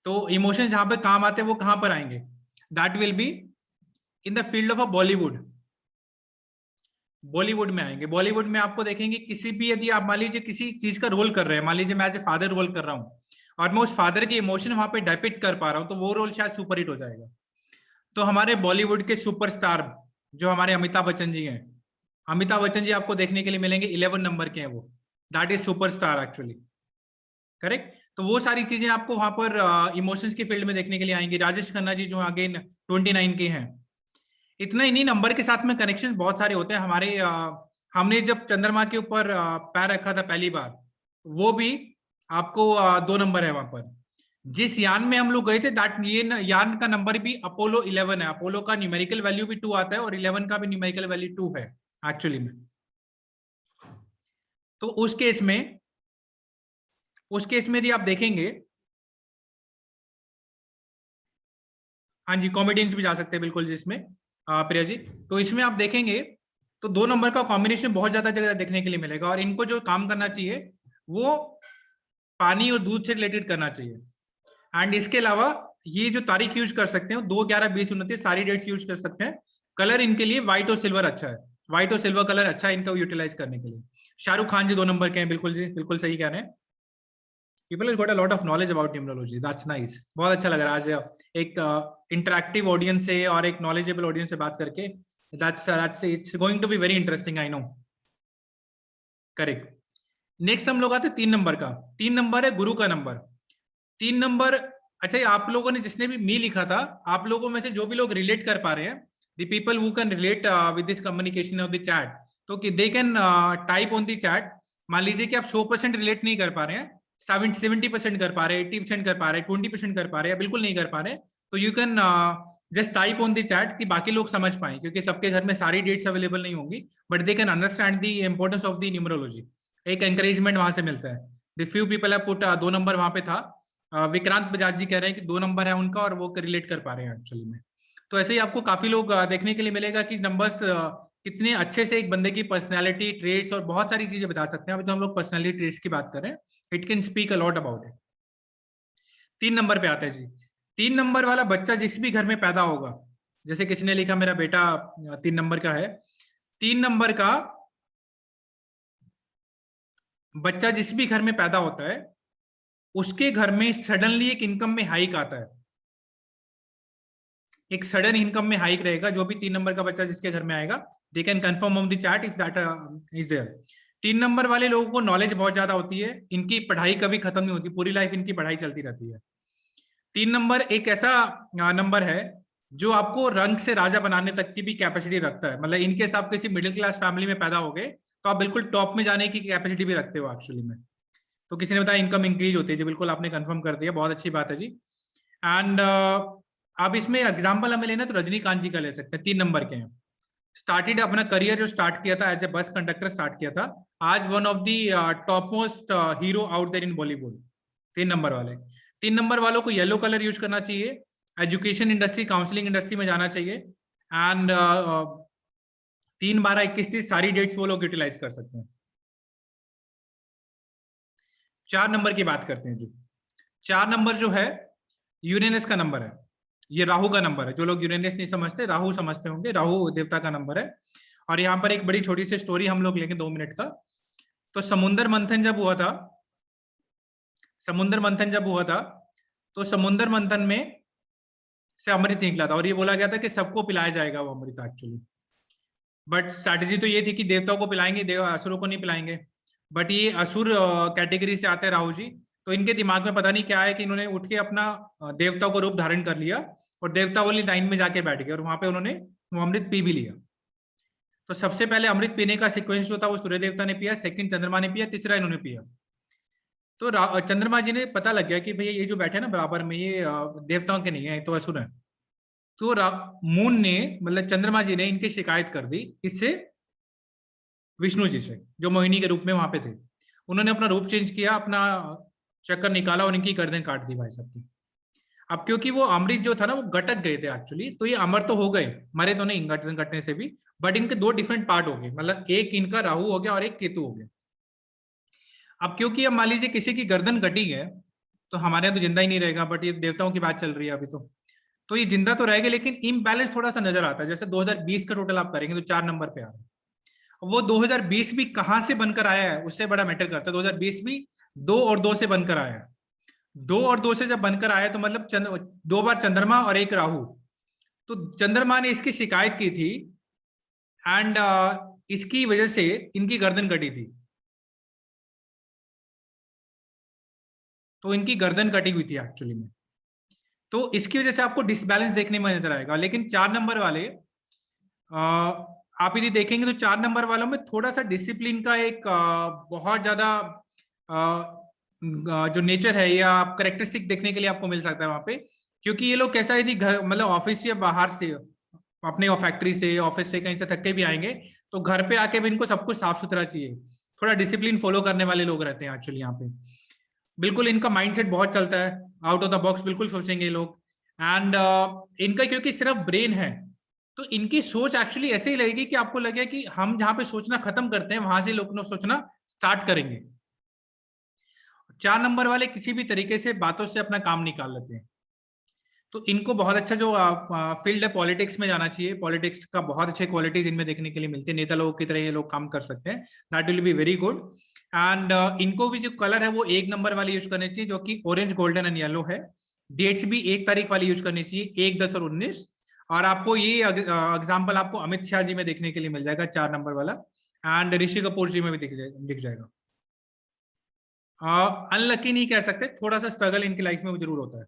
तो इमोशंस जहां पे काम आते हैं वो कहां पर आएंगे, that will be in the field of a Bollywood. Bollywood में आएंगे। बॉलीवुड में आपको देखेंगे किसी भी, यदि आप मान लीजिए किसी चीज का रोल कर रहे हैं, मान लीजिए मैं एज ए फादर रोल कर रहा हूं और मैं उस फादर के इमोशन वहां पे डिपिक्ट कर पा रहा हूं, तो वो रोल शायद सुपर हिट हो जाएगा। तो हमारे बॉलीवुड के सुपरस्टार जो हमारे अमिताभ बच्चन जी हैं, अमिताभ बच्चन जी आपको देखने के लिए मिलेंगे 11 नंबर के हैं वो, that is superstar actually, correct. तो वो सारी चीजें आपको वहां पर इमोशंस की फील्ड में देखने के लिए आएंगे। राजेश खन्ना जी जो अगेन 29 के हैं। इतना ही नहीं, नंबर के साथ में कनेक्शन बहुत सारे होते हैं हमारे। हमने जब चंद्रमा के ऊपर पैर रखा था पहली बार, वो भी आपको 2 नंबर है वहां पर। जिस यान में हम लोग गए थे, दैट ये यान का नंबर भी अपोलो 11 है। अपोलो का न्यूमेरिकल वैल्यू भी 2 आता है और 11 का भी न्यूमेरिकल वैल्यू 2 है एक्चुअली में। तो उस केस में यदि आप देखेंगे, हाँ जी कॉमेडियंस भी जा सकते हैं बिल्कुल जिसमें, प्रिया जी। तो इसमें आप देखेंगे तो 2 नंबर का कॉम्बिनेशन बहुत ज्यादा जगह देखने के लिए मिलेगा। और इनको जो काम करना चाहिए वो पानी और दूध से रिलेटेड करना चाहिए। एंड इसके अलावा ये जो तारीख यूज कर सकते हैं 2, 11, 20, 29 सारी डेट्स यूज कर सकते हैं। कलर इनके लिए व्हाइट और सिल्वर अच्छा है, व्हाइट और सिल्वर कलर अच्छा है इनका यूटिलाइज करने के लिए। शाहरुख खान जी 2 नंबर के हैं, बिल्कुल जी, बिल्कुल सही कह रहे हैं। People have got a lot of knowledge about numerology. That's nice. बहुत अच्छा लग रहा है आज एक इंटरेक्टिव ऑडियंस से और एक नॉलेजेबल ऑडियंस से बात करके। That's it's going to be very interesting, I know. Correct. Next हम लोग आते हैं 3 नंबर का। 3 नंबर है गुरु का नंबर। 3 नंबर, अच्छा ये आप लोगों ने जिसने भी मी लिखा था, आप लोगों में से जो भी लोग रिलेट कर पा रहे हैं, the people who can relate with this communication of the chat, तो कि they can type on the chat. मान लीजिए कि आप 100% रिलेट नहीं कर पा रहे हैं, 70% कर पा रहे हैं, 80% कर पा रहे हैं, 20% कर पा रहे हैं, बिल्कुल नहीं कर पा रहे, तो you can just type on the chat कि बाकी लोग समझ पाए, क्योंकि सबके घर में सारी डेट्स अवेलेबल नहीं होंगी, but they can understand the importance of the numerology. एक एंकरेजमेंट वहां से मिलता है। The few people have put 2 number वहां पे था। विक्रांत बजाज जी कह रहे हैं कि 2 नंबर है उनका और वो रिलेट कर पा रहे हैं एक्चुअली में। तो ऐसे ही आपको काफी लोग देखने के लिए मिलेगा कि नंबर्स कितने अच्छे से एक बंदे की पर्सनैलिटी, ट्रेड्स और बहुत सारी चीजें बता सकते हैं। अभी तो हम लोग पर्सनैलिटी ट्रेड्स की बात करें, it can speak a lot about it. 3 number पे आता है जी। 3 नंबर वाला बच्चा जिस भी घर में पैदा होगा, जैसे किसी ने लिखा मेरा बेटा 3 नंबर का है, 3 नंबर का बच्चा जिस भी घर में पैदा होता है, उसके घर में सडनली एक इनकम में हाइक आता है। एक सडन इनकम में हाइक रहेगा जो भी 3 नंबर का बच्चा जिसके घर में आएगा। They can confirm on the chat if that is there. 3 number वाले लोगों को नॉलेज बहुत ज्यादा होती है, इनकी पढ़ाई कभी खत्म नहीं होती, पूरी लाइफ इनकी पढ़ाई चलती रहती है। 3 नंबर एक ऐसा नंबर है जो आपको रंग से राजा बनाने तक की भी कैपेसिटी रखता है। मतलब इनके साथ किसी मिडिल क्लास फैमिली में पैदा हो गए तो आप बिल्कुल टॉप में जाने की कैपेसिटी भी रखते हो एक्चुअली में। तो किसी ने बताया इनकम इंक्रीज होती है जी, बिल्कुल आपने कंफर्म कर दिया, बहुत अच्छी बात है जी। एंड आप इसमें एग्जांपल हमें लेना तो रजनीकांत जी का ले सकते हैं, 3 नंबर के हैं। स्टार्टेड अपना करियर जो स्टार्ट किया था as a bus conductor start किया था, आज one of the top most hero out there in Bollywood. 3 number वाले, 3 नंबर वालों को येलो कलर यूज करना चाहिए, एजुकेशन इंडस्ट्री काउंसलिंग इंडस्ट्री में जाना चाहिए, एंड 3, 12, 21, 30 सारी डेट्स वो लोग यूटिलाइज कर सकते हैं। 4 नंबर की बात करते हैं जी। 4 नंबर जो है यूरेनस का नंबर है, ये राहु का नंबर है। जो लोग यूरेनस नहीं समझते राहु समझते होंगे, राहु देवता का नंबर है। और यहाँ पर एक बड़ी छोटी सी स्टोरी हम लोग लेंगे 2 मिनट का। तो समुद्र मंथन जब हुआ था, समुद्र मंथन जब हुआ था तो समुद्र मंथन में से अमृत निकला था और ये बोला गया था कि सबको पिलाया जाएगा वो अमृत एक्चुअली। बट स्ट्रैटेजी तो ये थी कि देवताओं को पिलाएंगे, देव असुरों को नहीं पिलाएंगे। बट ये असुर कैटेगरी से आते हैं राहु जी, तो इनके दिमाग में पता नहीं क्या है कि इन्होंने उठ के अपना देवताओं को रूप धारण कर लिया और देवता वाली लाइन में जाके बैठ गए और वहां पे उन्होंने वो अमृत पी भी लिया। तो सबसे पहले अमृत पीने का सीक्वेंस जो था वो सूर्य देवता ने पिया, सेकंड चंद्रमा ने पिया, तीसरा इन्होंने पिया। तो चंद्रमा जी ने पता लग गया कि भैया ये जो बैठे ना बराबर में ये देवताओं के नहीं है, तो असुर है। तो मून ने मतलब चंद्रमा जी ने इनकी शिकायत कर दी इससे विष्णु जी से, जो मोहिनी के रूप में वहां पे थे। उन्होंने अपना रूप चेंज किया, अपना चक्कर निकाला और इनकी गर्दन काट दी भाई साहब की। अब क्योंकि वो अमृत जो था ना वो गटक गए थे एक्चुअली, तो ये अमर तो हो गए, मरे तो नहीं गर्दन कटने से भी, बट इनके 2 डिफरेंट पार्ट हो गए, मतलब एक इनका राहु हो गया और एक केतु हो गया। अब क्योंकि अब मान लीजिए किसी की गर्दन कटी है तो हमारे यहाँ तो जिंदा ही नहीं रहेगा, बट ये देवताओं की बात चल रही है अभी तो ये जिंदा तो रहेगा लेकिन इम्बैलेंस थोड़ा सा नजर आता है। जैसे 2020 का टोटल आप करेंगे तो 4 नंबर पे आ रहा है। वो 2020 भी कहां से बनकर आया है उससे बड़ा मैटर करता है। 2020 भी 2 और 2 से बनकर आया है। 2 और 2 से जब बनकर आया तो मतलब 2 बार चंद्रमा और 1 राहु। तो चंद्रमा ने इसकी शिकायत की थी एंड इसकी वजह से इनकी गर्दन कटी थी। तो इनकी गर्दन कटी हुई थी एक्चुअली में, तो इसकी वजह से आपको डिसबैलेंस देखने में नजर आएगा। लेकिन 4 नंबर वाले आप यदि देखेंगे तो 4 नंबर वालों में थोड़ा सा डिसिप्लिन का एक बहुत ज्यादा जो नेचर है या करेक्टरिस्टिक देखने के लिए आपको मिल सकता है वहां पे। क्योंकि ये लोग कैसा यदि घर मतलब ऑफिस या बाहर से अपने फैक्ट्री से ऑफिस से कहीं से थक के भी आएंगे तो घर पे आके भी इनको सब कुछ साफ सुथरा चाहिए। थोड़ा डिसिप्लिन फॉलो करने वाले लोग रहते हैं एक्चुअली यहाँ पे। बिल्कुल इनका माइंडसेट बहुत चलता है, आउट ऑफ द बॉक्स बिल्कुल सोचेंगे ये लोग। एंड इनका क्योंकि सिर्फ ब्रेन है तो इनकी सोच एक्चुअली ऐसे ही लगेगी कि आपको लगे कि हम जहां पे सोचना खत्म करते हैं वहां से लोग सोचना स्टार्ट करेंगे। 4 नंबर वाले किसी भी तरीके से बातों से अपना काम निकाल लेते हैं। तो इनको बहुत अच्छा जो फील्ड है पॉलिटिक्स में जाना चाहिए। पॉलिटिक्स का बहुत अच्छे क्वालिटीज इनमें देखने के लिए मिलते हैं। नेता लोगों की तरह ये लोग काम कर सकते हैं, that will be very good. And इनको भी जो कलर है वो 1 नंबर वाली यूज करनी चाहिए जो कि ऑरेंज गोल्डन एंड येलो है। डेट्स भी 1 तारीख वाली यूज करनी चाहिए, 1, 10 और 19। और आपको ये एग्जाम्पल आपको अमित शाह जी में देखने के लिए मिल जाएगा 4 नंबर वाला, एंड ऋषि कपूर जी में भी दिख जाएगा। अनलकी नहीं कह सकते, थोड़ा सा स्ट्रगल इनकी लाइफ में जरूर होता है।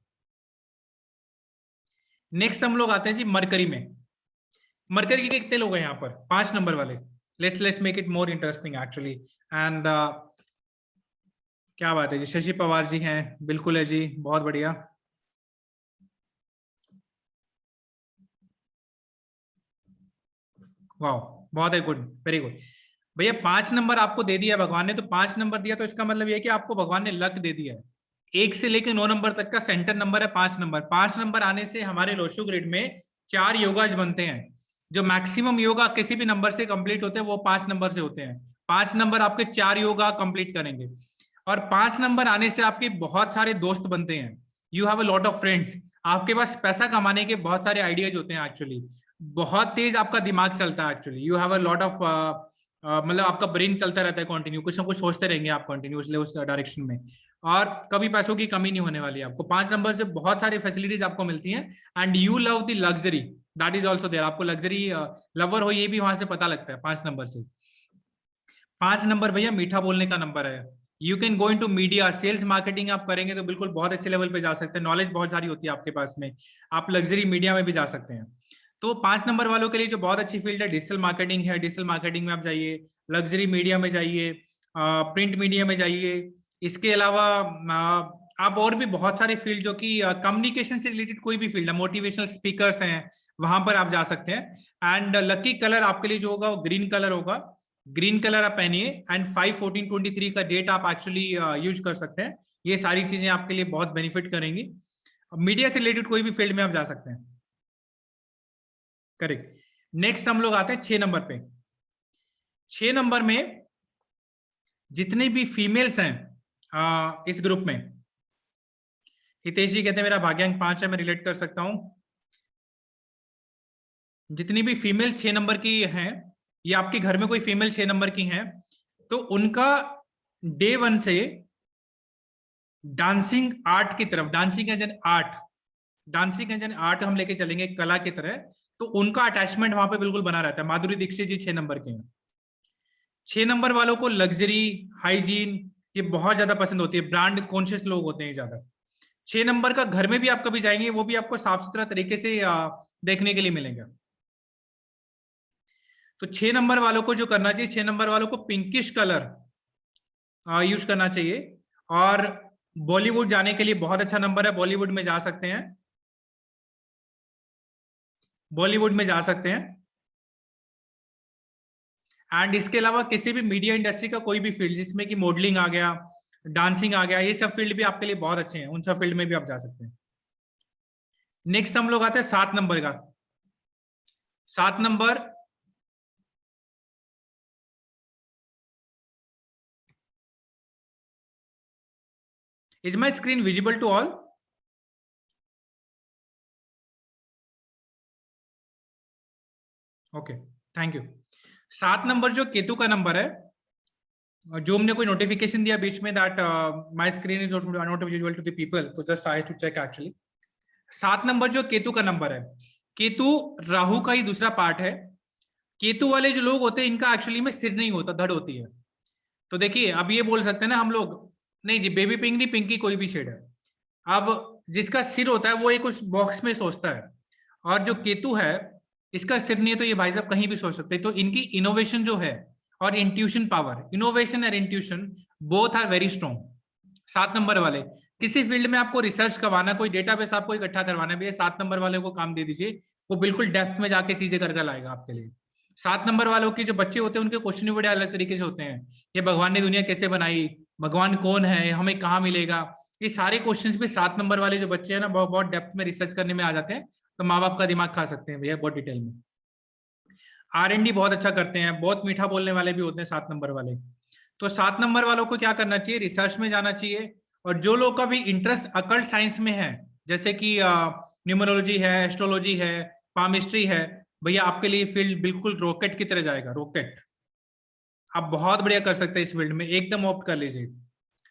नेक्स्ट हम लोग आते हैं जी मरकरी में। मरकरी के कितने लोग हैं यहाँ पर? 5 नंबर वाले। Let's make it more interesting actually. And क्या बात है जी, शशि पवार जी हैं, बिल्कुल है जी, बहुत बढ़िया। वाह, बहुत है, गुड, वेरी गुड। भैया 5 नंबर आपको दे दिया भगवान ने, तो 5 नंबर दिया तो इसका मतलब ये है कि आपको भगवान ने लक दे दिया है। 1 से लेकर 9 नंबर तक का सेंटर नंबर है 5 नंबर। 5 नंबर आने से हमारे लोशो ग्रिड में 4 योगाज बनते हैं। जो मैक्सिमम योगा किसी भी नंबर से कंप्लीट होते हैं वो 5 नंबर से होते हैं। 5 नंबर आपके 4 योगा कंप्लीट करेंगे और 5 नंबर आने से आपके बहुत सारे दोस्त बनते हैं। You have a lot of friends. आपके पास पैसा कमाने के बहुत सारे आइडियाज होते हैं एक्चुअली। बहुत तेज आपका दिमाग चलता है actually. You have a lot of मतलब आपका ब्रेन चलता रहता है कंटिन्यू, कुछ ना कुछ सोचते रहेंगे आप कंटिन्यूअसली उस डायरेक्शन में, और कभी पैसों की कमी नहीं होने वाली है आपको। 5 नंबर से बहुत सारी फैसिलिटीज आपको मिलती हैं। And you love the luxury, that is also there. आपको लग्जरी लवर हो ये भी वहां से पता लगता है 5 नंबर से। 5 नंबर भैया मीठा बोलने का नंबर है। You can go into media, sales marketing आप करेंगे तो बिल्कुल बहुत अच्छे लेवल पे जा सकते हैं। नॉलेज बहुत सारी होती है आपके पास में, आप लग्जरी मीडिया में भी जा सकते हैं। तो 5 नंबर वालों के लिए जो बहुत अच्छी फील्ड है डिजिटल मार्केटिंग है। डिजिटल मार्केटिंग में आप जाइए, लग्जरी मीडिया में जाइए, प्रिंट मीडिया में जाइए। इसके अलावा आप और भी बहुत सारे फील्ड जो कि कम्युनिकेशन से रिलेटेड कोई भी फील्ड है, मोटिवेशनल स्पीकर्स हैं, वहां पर आप जा सकते हैं। एंड लकी कलर आपके लिए जो होगा वो ग्रीन कलर होगा, ग्रीन कलर आप पहनिए। एंड 5/14/23 का डेट आप एक्चुअली यूज कर सकते हैं। ये सारी चीजें आपके लिए बहुत बेनिफिट करेंगी। मीडिया से रिलेटेड कोई भी फील्ड में आप जा सकते हैं। करेक्ट। नेक्स्ट हम लोग आते हैं 6 नंबर पे। 6 नंबर में जितने भी फीमेल्स हैं इस ग्रुप में, हितेश जी कहते हैं मेरा भाग्यांक 5 है, मैं रिलेट कर सकता हूं। जितनी भी फीमेल 6 नंबर की हैं, या आपके घर में कोई फीमेल 6 नंबर की हैं, तो उनका डे 1 से डांसिंग आर्ट की तरफ, dancing as an art, dancing as an art हम लेके चलेंगे कला की तरह। तो उनका अटैचमेंट वहां पे बिल्कुल बना रहता है। माधुरी दीक्षित जी 6 नंबर के हैं। 6 नंबर वालों को लग्जरी, हाइजीन ये बहुत ज्यादा पसंद होती है, ब्रांड कॉन्शियस लोग होते हैं ज्यादा। 6 नंबर का घर में भी आप कभी जाएंगे वो भी आपको साफ सुथरा तरीके से देखने के लिए मिलेगा। तो 6 नंबर वालों को जो करना चाहिए, 6 नंबर वालों को पिंकिश कलर यूज करना चाहिए। और बॉलीवुड जाने के लिए बहुत अच्छा नंबर है, बॉलीवुड में जा सकते हैं, बॉलीवुड में जा सकते हैं। एंड इसके अलावा किसी भी मीडिया इंडस्ट्री का कोई भी फील्ड जिसमें कि मॉडलिंग आ गया, डांसिंग आ गया, ये सब फील्ड भी आपके लिए बहुत अच्छे हैं, उन सब फील्ड में भी आप जा सकते हैं। नेक्स्ट हम लोग आते हैं 7 नंबर का। 7 number is my screen visible to all? Okay, thank you. 7 number जो केतु का नंबर है, जो हमने कोई नोटिफिकेशन दिया बीच में that my screen is not visible to the people, तो just I to check actually. 7 number जो केतु का नंबर है, केतु राहु का ही दूसरा पार्ट है। केतु वाले जो लोग होते हैं इनका एक्चुअली में सिर नहीं होता, धड़ होती है। तो देखिए अब ये बोल सकते हैं ना हम लोग, नहीं जी बेबी पिंक नहीं, पिंक की कोई भी शेड है। अब जिसका सिर होता है वो एक उस बॉक्स में सोचता है, और जो केतु है इसका सिर नहीं है, तो ये भाई साहब कहीं भी सोच सकते हैं। तो इनकी इनोवेशन जो है और इंट्यूशन पावर, इनोवेशन और intuition both are very strong. 7 number वाले किसी फील्ड में आपको रिसर्च करवाना, कोई डेटाबेस आपको इकट्ठा करवाना भी है, 7 नंबर वाले को काम दे दीजिए, वो बिल्कुल डेप्थ में जाके चीजें करके लाएगा आपके लिए। 7 नंबर वालों के जो बच्चे होते हैं उनके क्वेश्चन भी बड़े अलग तरीके से होते हैं। ये भगवान ने दुनिया कैसे बनाई, भगवान कौन है, हमें कहाँ मिलेगा, ये सारे क्वेश्चंस भी 7 नंबर वाले जो बच्चे हैं ना बहुत डेप्थ में रिसर्च करने में आ जाते हैं। तो माँ बाप का दिमाग खा सकते हैं भैया बहुत डिटेल में। R&D बहुत अच्छा करते हैं, बहुत न्मीठा बोलने वाले भी होते हैं 7 नंबर वाले। तो 7 नंबर वालों को क्या करना चाहिए, रिसर्च में जाना चाहिए। और जो लोग का भी इंटरेस्ट अकल्ट साइंस में है, जैसे कि न्यूमरोलॉजी है, एस्ट्रोलॉजी है, पामिस्ट्री है, भैया आपके लिए फील्ड बिल्कुल रॉकेट की तरह जाएगा, रॉकेट। आप बहुत बढ़िया कर सकते हैं इस फील्ड में, एकदम ऑप्ट कर लीजिए।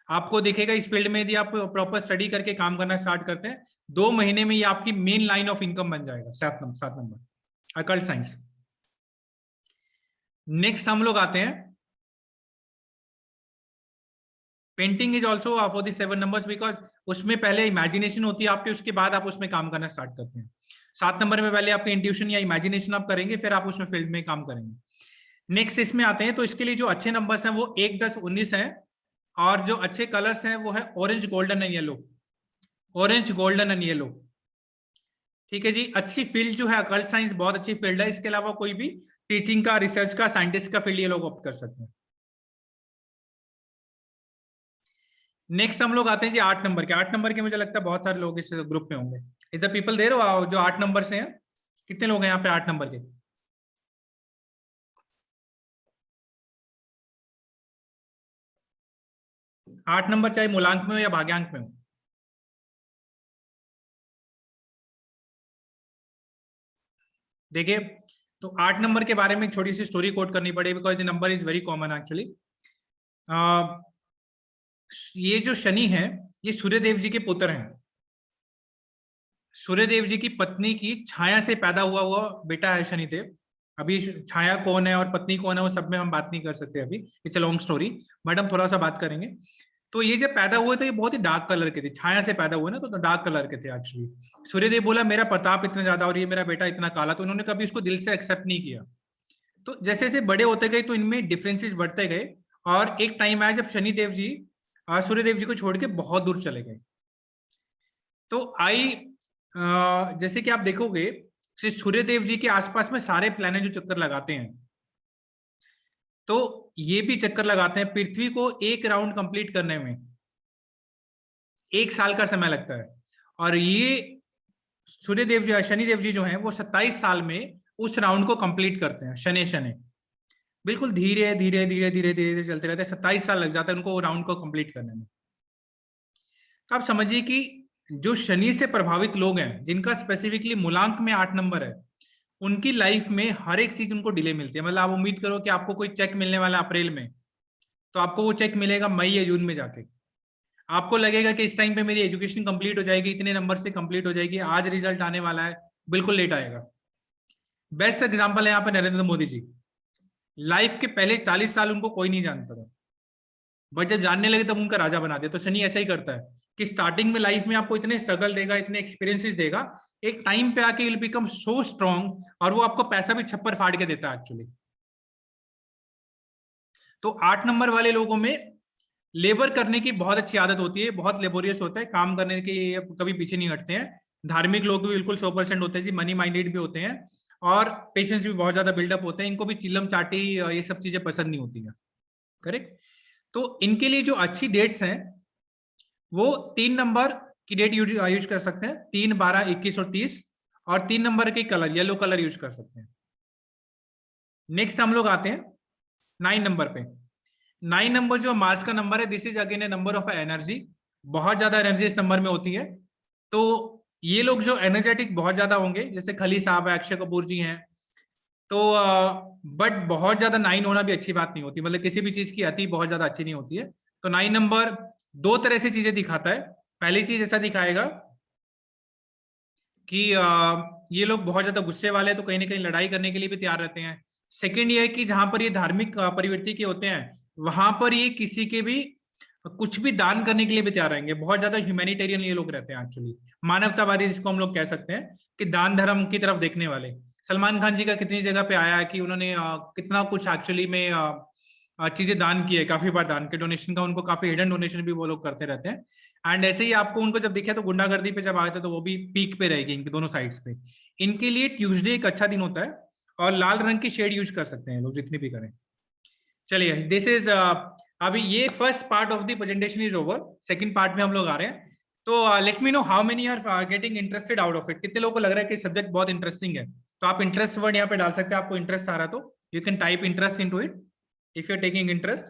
आपको दिखेगा इस फील्ड में यदि आप प्रॉपर स्टडी करके काम करना स्टार्ट करते हैं, 2 महीने में ये आपकी मेन लाइन ऑफ इनकम बन जाएगा। 7 नंबर अकल्ट साइंस। नेक्स्ट हम लोग आते हैं, painting is also for the 7 numbers, because उसमें पहले इमेजिनेशन होती है आपकी, उसके बाद आप उसमें काम करना स्टार्ट करते हैं। 7 नंबर में पहले आपके इंट्यूशन या इमेजिनेशन आप करेंगे, फिर आप उसमें फील्ड में काम करेंगे। नेक्स्ट इसमें आते हैं, तो इसके लिए जो अच्छे नंबर्स हैं वो 1, 10, 19 है। और जो अच्छे कलर्स हैं वो है orange, golden and yellow, orange, golden and yellow. ठीक है जी, अच्छी फील्ड जो है अकल्ट साइंस बहुत अच्छी फील्ड है। इसके अलावा कोई भी टीचिंग का, रिसर्च का, साइंटिस्ट का फील्ड ये लोग ऑप्ट कर सकते हैं। नेक्स्ट हम लोग आते हैं जी 8 नंबर के। 8 नंबर के मुझे लगता है बहुत सारे लोग इस ग्रुप में होंगे। इज द पीपल देयर जो 8 नंबर से हैं? कितने लोग हैं यहाँ पे 8 नंबर के? 8 नंबर चाहे मूलांक में हो या भाग्यांक में हो। देखिए, तो 8 नंबर के बारे में एक छोटी सी स्टोरी कोट करनी पड़ेगी, because the number is very common actually. ये जो शनि है ये सूर्यदेव जी के पुत्र हैं। सूर्यदेव जी की पत्नी की छाया से पैदा हुआ बेटा है शनिदेव। अभी छाया कौन है और पत्नी कौन है वो सब में हम बात नहीं कर सकते अभी, it's a long story, but हम थोड़ा सा बात करेंगे। तो ये जब पैदा हुए तो ये बहुत ही डार्क कलर के थे, छाया से पैदा हुए ना, तो डार्क कलर के थे एक्चुअली। सूर्यदेव बोला मेरा प्रताप इतना ज्यादा और ये मेरा बेटा इतना काला, तो उन्होंने कभी उसको दिल से एक्सेप्ट नहीं किया। तो जैसे जैसे बड़े होते गए तो इनमें डिफरेंसेस बढ़ते गए, और एक टाइम आया जब शनिदेव जी सूर्यदेव जी को छोड़ के बहुत दूर चले गए। तो जैसे कि आप देखोगे सिर्फ सूर्य देव जी के आसपास में सारे प्लैनेट जो चक्कर लगाते हैं, तो ये भी चक्कर लगाते हैं। पृथ्वी को एक राउंड कंप्लीट करने में 1 साल का समय लगता है, और ये सूर्य देव जी, शनि देव जी जो हैं वो 27 साल में उस राउंड को कंप्लीट करते हैं। शनि शनि बिल्कुल धीरे धीरे धीरे धीरे धीरे चलते रहते हैं, 27 साल लग जाता है उनको राउंड को कंप्लीट करने में। तो आप समझिए कि जो शनि से प्रभावित लोग हैं, जिनका स्पेसिफिकली मूलांक में 8 नंबर है, उनकी लाइफ में हर एक चीज उनको डिले मिलती है। मतलब आप उम्मीद करो कि आपको कोई चेक मिलने वाला है अप्रैल में, तो आपको वो चेक मिलेगा मई या जून में जाके। आपको लगेगा कि इस टाइम पे मेरी एजुकेशन कंप्लीट हो जाएगी, इतने नंबर से कंप्लीट हो जाएगी, आज रिजल्ट आने वाला है, बिल्कुल लेट आएगा। बेस्ट एग्जांपल है यहाँ पे नरेंद्र मोदी जी। लाइफ के पहले 40 साल उनको कोई नहीं जानता था, बट जब जानने लगे तब उनका राजा बना दिया। तो शनि ऐसा ही करता है कि स्टार्टिंग में लाइफ में आपको इतने स्ट्रगल देगा, इतने एक्सपीरियंसेस देगा, एक टाइम पे आके विल बिकम सो स्ट्रॉन्ग, और वो आपको पैसा भी छप्पर फाड़ के देता है एक्चुअली। तो 8 नंबर वाले लोगों में लेबर करने की बहुत अच्छी आदत होती है, बहुत लेबोरियस होता है काम करने की, कभी पीछे नहीं हटते हैं। धार्मिक लोग भी बिल्कुल 100% होते हैं जी, मनी माइंडेड भी होते हैं, और पेशेंस भी बहुत ज्यादा बिल्डअप होते हैं। इनको भी चिल्लम चाटी ये सब चीजें पसंद नहीं होती है। करेक्ट। तो इनके लिए जो अच्छी डेट्स हैं वो 3 नंबर की डेट यूज कर सकते हैं, 3, 12, 21 और 30, और 3 नंबर के कलर येलो कलर यूज कर सकते हैं। नेक्स्ट हम लोग आते हैं 9 नंबर पे। 9 नंबर जो मार्स का नंबर है, this is again A number of energy. बहुत ज्यादा एनर्जी इस नंबर में होती है। तो ये लोग जो एनर्जेटिक बहुत ज्यादा होंगे, जैसे खली साहब है, अक्षय कपूर जी हैं, तो बट बहुत ज्यादा 9 होना भी अच्छी बात नहीं होती। मतलब किसी भी चीज की अति बहुत ज्यादा अच्छी नहीं होती है। तो 9 नंबर दो तरह से चीजें दिखाता है। पहली चीज ऐसा दिखाएगा कि ये लोग बहुत ज्यादा गुस्से वाले हैं, तो कहीं ना कहीं लड़ाई करने के लिए भी तैयार रहते हैं। सेकंड ये है कि जहां पर ये धार्मिक प्रवृत्ति के होते हैं, वहां पर ये किसी के भी कुछ भी दान करने के लिए भी तैयार रहेंगे। बहुत ज्यादा ह्यूमैनिटेरियन ये लोग रहते हैं एक्चुअली, मानवतावादी जिसको हम लोग कह सकते हैं, कि दान धर्म की तरफ देखने वाले। सलमान खान जी का कितनी जगह पे आया है कि उन्होंने कितना कुछ एक्चुअली में चीजें दान की है, काफी बार दान के डोनेशन का, उनको काफी हिडन डोनेशन भी वो लोग करते रहते हैं। एंड ऐसे ही आपको उनको जब दिखे तो गुंडागर्दी पे जब आए थे तो वो भी पीक पे रहेगी इनके दोनों साइड्स पे। इनके लिए ट्यूसडे एक अच्छा दिन होता है, और लाल रंग की शेड यूज कर सकते हैं लोग जितनी भी करें। चलिए, दिस इज अभी ये first part of the presentation is over. Second part में हम लोग आ रहे हैं। तो let me know how many are getting interested out of it. कितने लोगों को लग रहा है कि सब्जेक्ट बहुत इंटरेस्टिंग है? तो आप इंटरेस्ट वर्ड यहाँ पे डाल सकते हैं, आपको इंटरेस्ट आ रहा तो you can type interest into it if you are taking interest.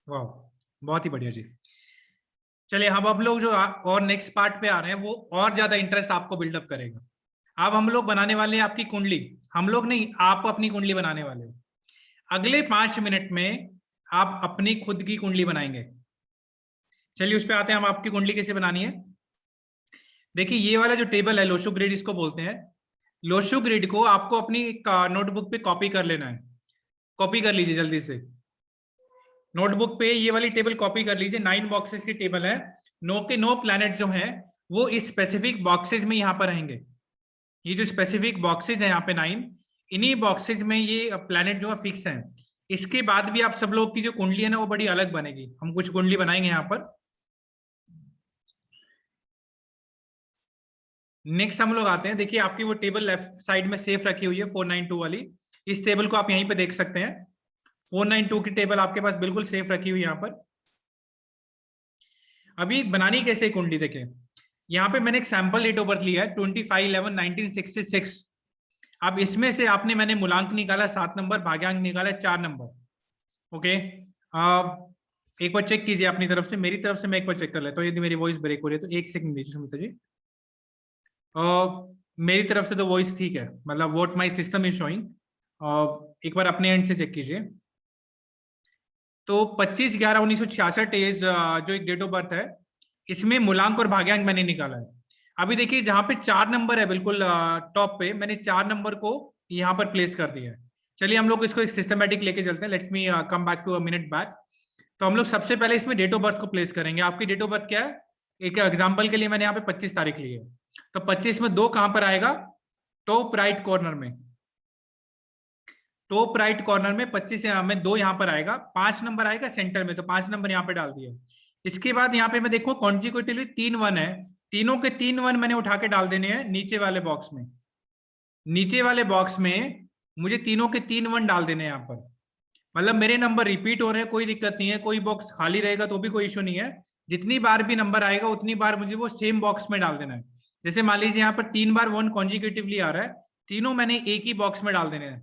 वाह, बहुत ही बढ़िया जी। चलिए, अब हम लोग जो और नेक्स्ट पार्ट पे आ रहे हैं, वो और ज्यादा इंटरेस्ट आपको बिल्डअप करेगा। अब हम लोग बनाने वाले हैं आपकी कुंडली। हम लोग नहीं, आप अपनी कुंडली बनाने वाले हो। अगले 5 मिनट में आप अपनी खुद की कुंडली बनाएंगे। चलिए, उस पर आते हैं। हम आपकी कुंडली कैसे बनानी है। देखिए, ये वाला जो टेबल है, लोशो ग्रिड इसको बोलते हैं। लोशो ग्रिड को आपको अपनी नोटबुक पे कॉपी कर लेना है। कॉपी कर लीजिए जल्दी से। नोटबुक पे ये वाली टेबल कॉपी कर लीजिए। 9 बॉक्सेस की टेबल है। नो प्लैनेट जो है वो इस स्पेसिफिक बॉक्सेस में यहाँ पर रहेंगे। ये जो स्पेसिफिक बॉक्सेस है यहाँ पे 9, इन्हीं बॉक्सेस में ये प्लैनेट जो है फिक्स है। इसके बाद भी आप सब लोग की जो कुंडली है ना, वो बड़ी अलग बनेगी। हम कुछ कुंडली बनाएंगे यहाँ पर। नेक्स्ट हम लोग आते हैं। देखिए, आपकी वो टेबल लेफ्ट साइड में सेफ रखी हुई है 492 वाली। इस टेबल को आप यहीं पे देख सकते हैं। 492 की टेबल आपके पास बिल्कुल सेफ रखी हुई यहाँ पर। अभी बनानी कैसे कुंडली देखें। यहाँ पे मैंने एक सैंपल डेट ऑफ बर्थ लिया है 25/11/1966। अब इसमें से आपने मैंने मूलांक निकाला 7 नंबर, भाग्यांक निकाला 4 नंबर। ओके, एक बार चेक कीजिए अपनी तरफ से। मेरी तरफ से मैं एक बार चेक कर लेता हूँ। यदि मेरी वॉइस ब्रेक हो रही है तो एक सेकंड दीजिए सुमिता जी। मेरी तरफ से तो वॉइस ठीक है, मतलब what my system is showing. एक बार अपने एंड से चेक कीजिए। तो 25/11/1966 इज जो एक डेट ऑफ बर्थ है, इसमें मूलांक और भाग्यांक मैंने निकाला है। अभी देखिए, जहां पे 4 नंबर है बिल्कुल टॉप पे, मैंने 4 नंबर को यहां पर प्लेस कर दिया है। चलिए, हम लोग इसको एक सिस्टमेटिक लेके चलते हैं। Let's me come back to a minute back. तो हम लोग सबसे पहले इसमें डेट ऑफ बर्थ को प्लेस करेंगे। आपकी डेट ऑफ बर्थ क्या है? एक एग्जांपल के लिए मैंने यहाँ पे 25 तारीख ली है, तो 25 में 2 कहां पर आएगा? टॉप राइट कॉर्नर में। टॉप राइट कॉर्नर में 25 में 2 यहाँ पर आएगा, 5 नंबर आएगा सेंटर में, तो 5 नंबर यहाँ पे डाल दिया। इसके बाद यहाँ पे मैं देखूं कॉन्जिक्यूटिवली 3 1 है, तीनों के 3 1 मैंने उठा के डाल देने हैं नीचे वाले बॉक्स में। नीचे वाले बॉक्स में मुझे तीनों के 3 1 डाल देने हैं यहाँ पर। मतलब मेरे नंबर रिपीट हो रहे हैं, कोई दिक्कत नहीं है, कोई बॉक्स खाली रहेगा तो भी कोई इश्यू नहीं है। जितनी बार भी नंबर आएगा उतनी बार मुझे वो सेम बॉक्स में डाल देना है। जैसे मान लीजिए यहाँ पर 3 बार 1 कॉन्जिक्यूटिवली आ रहा है, तीनों मैंने एक ही बॉक्स में डाल देने हैं।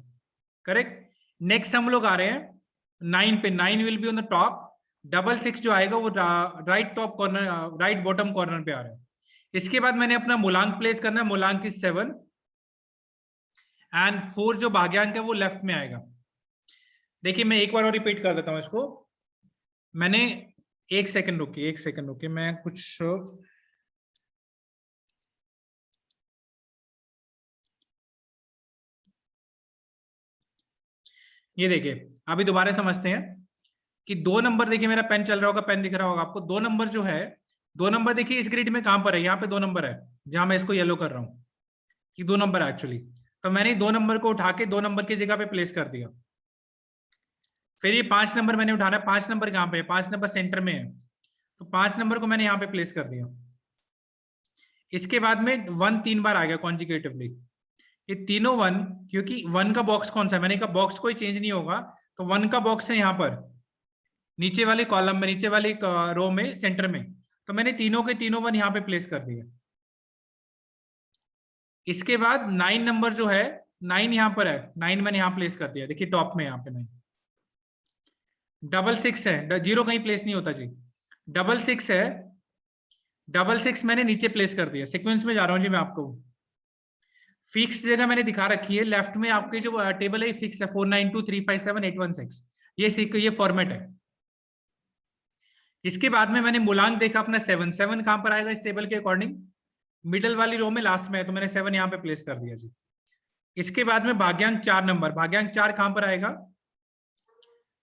करेक्ट। नेक्स्ट हम लोग आ रहे हैं 9 पे। 9 will be on the top. 66 जो आएगा वो right top corner, right bottom corner पे आ रहा है। इसके बाद मैंने अपना मूलांक प्लेस करना है। मूलांक इज 7 एंड 4 जो भाग्यांक है वो लेफ्ट में आएगा। देखिए मैं एक बार और रिपीट कर देता हूं इसको। मैंने एक सेकंड रुकिए, मैं कुछ ये देखिए अभी दोबारा समझते हैं कि 2 नंबर, देखिए मेरा पेन चल रहा होगा, पेन दिख रहा होगा आपको। 2 नंबर जो है, 2 नंबर देखिए इस ग्रिड में कहां पर है? यहाँ पे 2 नंबर है, जहां मैं इसको येलो कर रहा हूं कि 2 नंबर है एक्चुअली। तो मैंने 2 नंबर को उठा के 2 नंबर की जगह पे प्लेस कर दिया। फिर ये 5 नंबर मैंने उठाना है। 5 नंबर कहां पे है? 5 नंबर सेंटर में है, तो 5 नंबर को मैंने यहाँ पे प्लेस कर दिया। इसके बाद में 1 3 बार आ गया कॉन्जिक्यूटिवली, ये तीनों 1, क्योंकि 1 का बॉक्स कौन सा है? मैंने कहा बॉक्स कोई चेंज नहीं होगा, तो 1 का बॉक्स है यहाँ पर नीचे वाले कॉलम में, नीचे वाली रो में, सेंटर में। तो मैंने तीनों के तीनों 1 यहाँ पे प्लेस कर दिए। इसके बाद 9 नंबर जो है, 9 यहाँ पर है, 9 मैंने यहाँ प्लेस कर दिया। देखिए टॉप में यहाँ पे 9। 66 है, 0 कहीं प्लेस नहीं होता जी। 66 है, 66 मैंने नीचे प्लेस कर दिया। सीक्वेंस में जा रहा हूँ जी मैं आपको। फिक्स जगह मैंने दिखा रखी है, लेफ्ट में आपके जो टेबल है फिक्स है 492357 816, ये फॉर्मेट है। इसके बाद में मैंने मूलांक देखा अपना 7 7 कहां पर आएगा इस टेबल के अकॉर्डिंग? मिडल वाली रो में लास्ट में है, तो मैंने 7 यहाँ पे प्लेस कर दिया जी। इसके बाद में भाग्यांक 4 नंबर, भाग्यांक 4 कहां पर आएगा?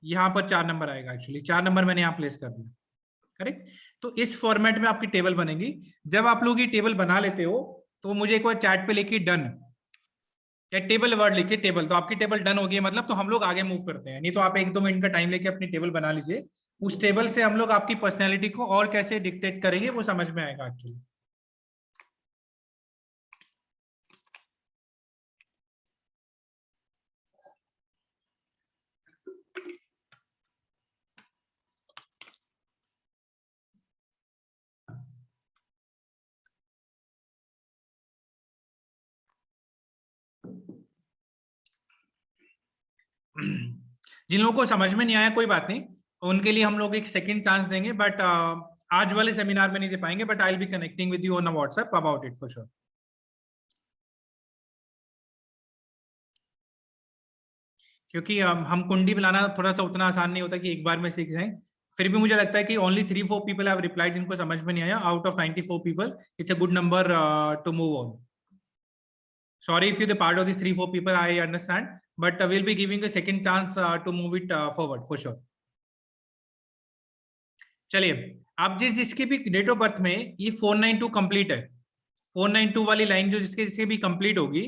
यहाँ पर 4 नंबर आएगा एक्चुअली, 4 नंबर मैंने यहाँ प्लेस कर दिया। करेक्ट। तो इस फॉर्मेट में आपकी टेबल बनेगी। जब आप लोग ये टेबल बना लेते हो तो मुझे एक बार चैट पे लिखिए डन, या टेबल वर्ड लिखिए टेबल, तो आपकी टेबल डन होगी मतलब, तो हम लोग आगे मूव करते हैं। नहीं तो आप 1-2 मिनट का टाइम लेके अपनी टेबल बना लीजिए। उस टेबल से हम लोग आपकी पर्सनैलिटी को और कैसे डिक्टेट करेंगे वो समझ में आएगा एक्चुअली। जिन लोगों को समझ में नहीं आया कोई बात नहीं, उनके लिए हम लोग एक सेकंड चांस देंगे, बट आज वाले सेमिनार में नहीं दे पाएंगे, but I will be connecting with you on WhatsApp about it for sure. क्योंकि हम कुंडी बनाना थोड़ा सा उतना आसान नहीं होता कि एक बार में सीख जाएं। फिर भी मुझे लगता है कि ओनली 3-4 पीपल हैव रिप्लाइड जिनको समझ में नहीं आया out of 94 people. It's a good number two move on. Sorry if you're the part of these 3-4 people, I understand, but we'll be giving a second chance to move it forward for sure. चलिए, अब जिसकी भी date of birth में ये 492 complete है, 492 वाली line जो जिसके जिसके भी कंप्लीट होगी,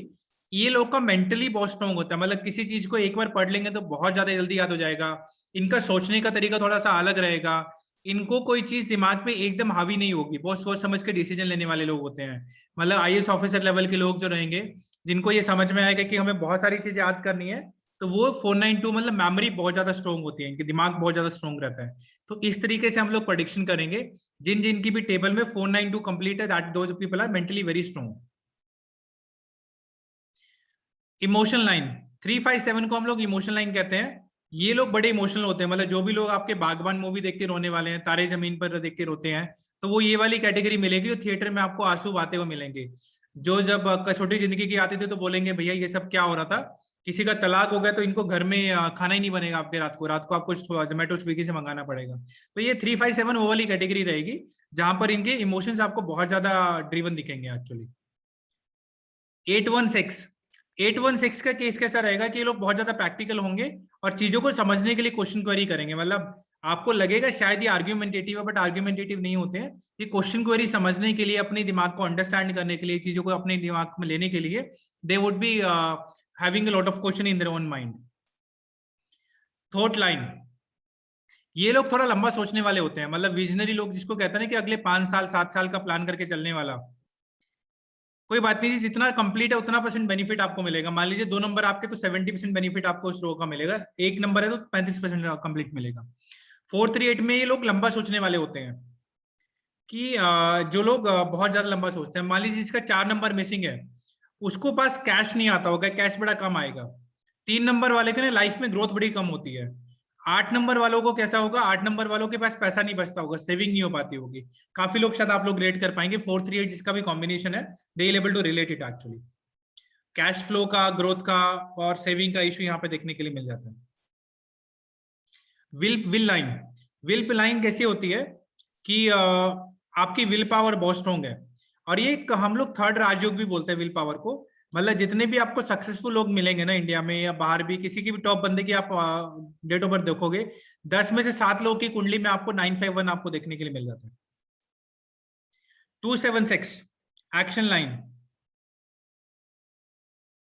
ये लोग का मेंटली बहुत स्ट्रॉन्ग होता है। मतलब किसी चीज को एक बार पढ़ लेंगे तो बहुत ज्यादा जल्दी याद हो जाएगा। इनका सोचने का तरीका थोड़ा सा अलग रहेगा। इनको कोई चीज दिमाग पे एकदम हावी नहीं होगी, बहुत सोच समझ के डिसीजन लेने वाले लोग होते हैं। मतलब आईएएस ऑफिसर लेवल के लोग जो रहेंगे, जिनको ये समझ में आएगा कि हमें बहुत सारी चीजें याद करनी है, तो वो 492 मतलब मेमोरी बहुत ज्यादा स्ट्रॉन्ग होती है, इनकी दिमाग बहुत ज्यादा स्ट्रॉन्ग रहता है। तो इस तरीके से हम लोग प्रेडिक्शन करेंगे। जिन जिन की भी टेबल में 492 कंप्लीट है, that those people are mentally very strong. Emotional line 357 को हम लोग इमोशनल लाइन कहते हैं। ये लोग बड़े इमोशनल होते हैं। मतलब जो भी लोग आपके बागबान मूवी देख के रोने वाले हैं, तारे जमीन पर देख के रोते हैं, तो वो ये वाली कैटेगरी मिलेगी। जो थिएटर में आपको आंसू आते हुए मिलेंगे। जो जब छोटी जिंदगी की आते थे तो बोलेंगे भैया ये सब क्या हो रहा था, किसी का तलाक हो गया तो इनको घर में खाना ही नहीं बनेगा आपके, रात को आपको जोमेटो स्विगी से मंगाना पड़ेगा। तो ये 357 वो वाली कैटेगरी रहेगी, जहां पर इनके इमोशंस आपको बहुत ज्यादा ड्रिवन दिखेंगे एक्चुअली। 816 का केस कैसा रहेगा कि ये लोग बहुत ज्यादा प्रैक्टिकल होंगे और चीजों को समझने के लिए क्वेश्चन क्वेरी करेंगे। मतलब आपको लगेगा शायद ये आर्ग्यूमेंटेटिव है, बट आर्ग्यूमेंटेटिव नहीं होते हैं। ये क्वेश्चन क्वेरी समझने के लिए, अपने दिमाग को अंडरस्टैंड करने के लिए, चीजों को अपने दिमाग में लेने के लिए, they would be having a lot of question in their own mind. Thought line, ये लोग थोड़ा लंबा सोचने वाले होते हैं, मतलब विजनरी लोग, जिसको कहते हैं ना कि अगले 5 साल 7 साल का प्लान करके चलने वाला। कोई बात नहीं जी, जितना कंप्लीट है उतना परसेंट बेनिफिट आपको मिलेगा। मान लीजिए 2 नंबर आपके, तो 70% बेनिफिट आपको उस रो का मिलेगा। 1 नंबर है तो 35% कंप्लीट मिलेगा। 438 में ये लोग लंबा सोचने वाले होते हैं कि जो लोग बहुत ज्यादा लंबा सोचते हैं, मान लीजिए जिसका 4 नंबर मिसिंग है, उसको पास कैश नहीं आता होगा, कैश बड़ा कम आएगा। 3 नंबर वाले के ना लाइफ में ग्रोथ बड़ी कम होती है। 8 नंबर वालों को कैसा होगा, 8 नंबर वालों के पास पैसा नहीं बचता होगा, सेविंग नहीं हो पाती होगी। काफी लोग शायद आप लोग रिलेट कर पाएंगे, 438 जिसका भी कॉम्बिनेशन है, they will able to relate it actually. Cash flow का, ग्रोथ का और सेविंग का इश्यू यहाँ पे देखने के लिए मिल जाता है। विल लाइन, विल लाइन कैसी होती है कि आपकी विल पावर बहुत स्ट्रॉन्ग है, और ये हम लोग थर्ड राजयोग भी बोलते हैं विल पावर को। मतलब जितने भी आपको सक्सेसफुल लोग मिलेंगे ना इंडिया में या बाहर भी, किसी की भी टॉप बंदे की आप डेट ऑफ बर्थ देखोगे, 10 में से 7 लोगों की कुंडली में आपको 951 आपको देखने के लिए मिल जाता है। 276 एक्शन लाइन,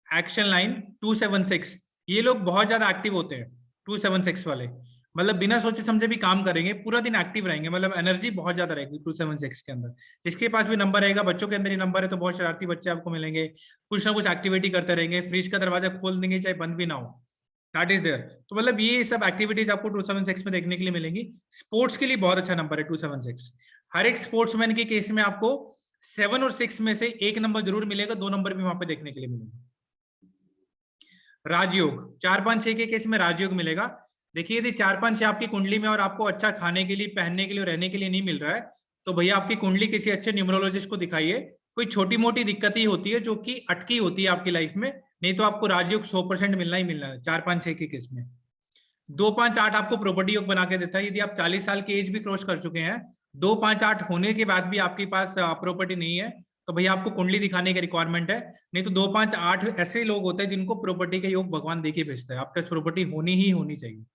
एक्शन लाइन 276, ये लोग बहुत ज्यादा एक्टिव होते हैं 276 वाले। मतलब बिना सोचे समझे भी काम करेंगे, पूरा दिन एक्टिव रहेंगे, मतलब एनर्जी बहुत ज्यादा रहेगी 276 के अंदर। जिसके पास भी नंबर रहेगा, बच्चों के अंदर ही नंबर है तो बहुत शरारती बच्चे आपको मिलेंगे, कुछ ना कुछ एक्टिविटी करते रहेंगे, फ्रिज का दरवाजा खोल देंगे चाहे बंद भी ना हो, दैट इज देयर। तो मतलब ये सब एक्टिविटीज आपको 276 में देखने के लिए मिलेंगी। स्पोर्ट्स के लिए बहुत अच्छा नंबर है 276। हर एक स्पोर्ट्समैन के केस में आपको 7 और 6 में से 1 नंबर जरूर मिलेगा, 2 नंबर भी वहां पे देखने के लिए मिलेंगे। राजयोग 4 5 6 के केस में राजयोग मिलेगा। देखिए यदि 4 5 6 आपकी कुंडली में और आपको अच्छा खाने के लिए, पहनने के लिए, रहने के लिए नहीं मिल रहा है, तो भैया आपकी कुंडली किसी अच्छे न्यूमरोलॉजिस्ट को दिखाइए। कोई छोटी मोटी दिक्कत ही होती है जो कि अटकी होती है आपकी लाइफ में, नहीं तो आपको राजयोग 100% मिलना ही मिलना है 4 5 6 के केस में। 2 5 8 आपको प्रॉपर्टी योग बना के देता है। यदि आप 40 साल की एज भी क्रॉस कर चुके हैं, 2 5 8 होने के बाद भी आपके पास प्रॉपर्टी नहीं है, तो भैया आपको कुंडली दिखाने की रिक्वायरमेंट है। नहीं तो 2 5 8 ऐसे लोग होते हैं जिनको प्रॉपर्टी के योग भगवान देके भेजता है। आपके पास प्रॉपर्टी होनी ही होनी चाहिए।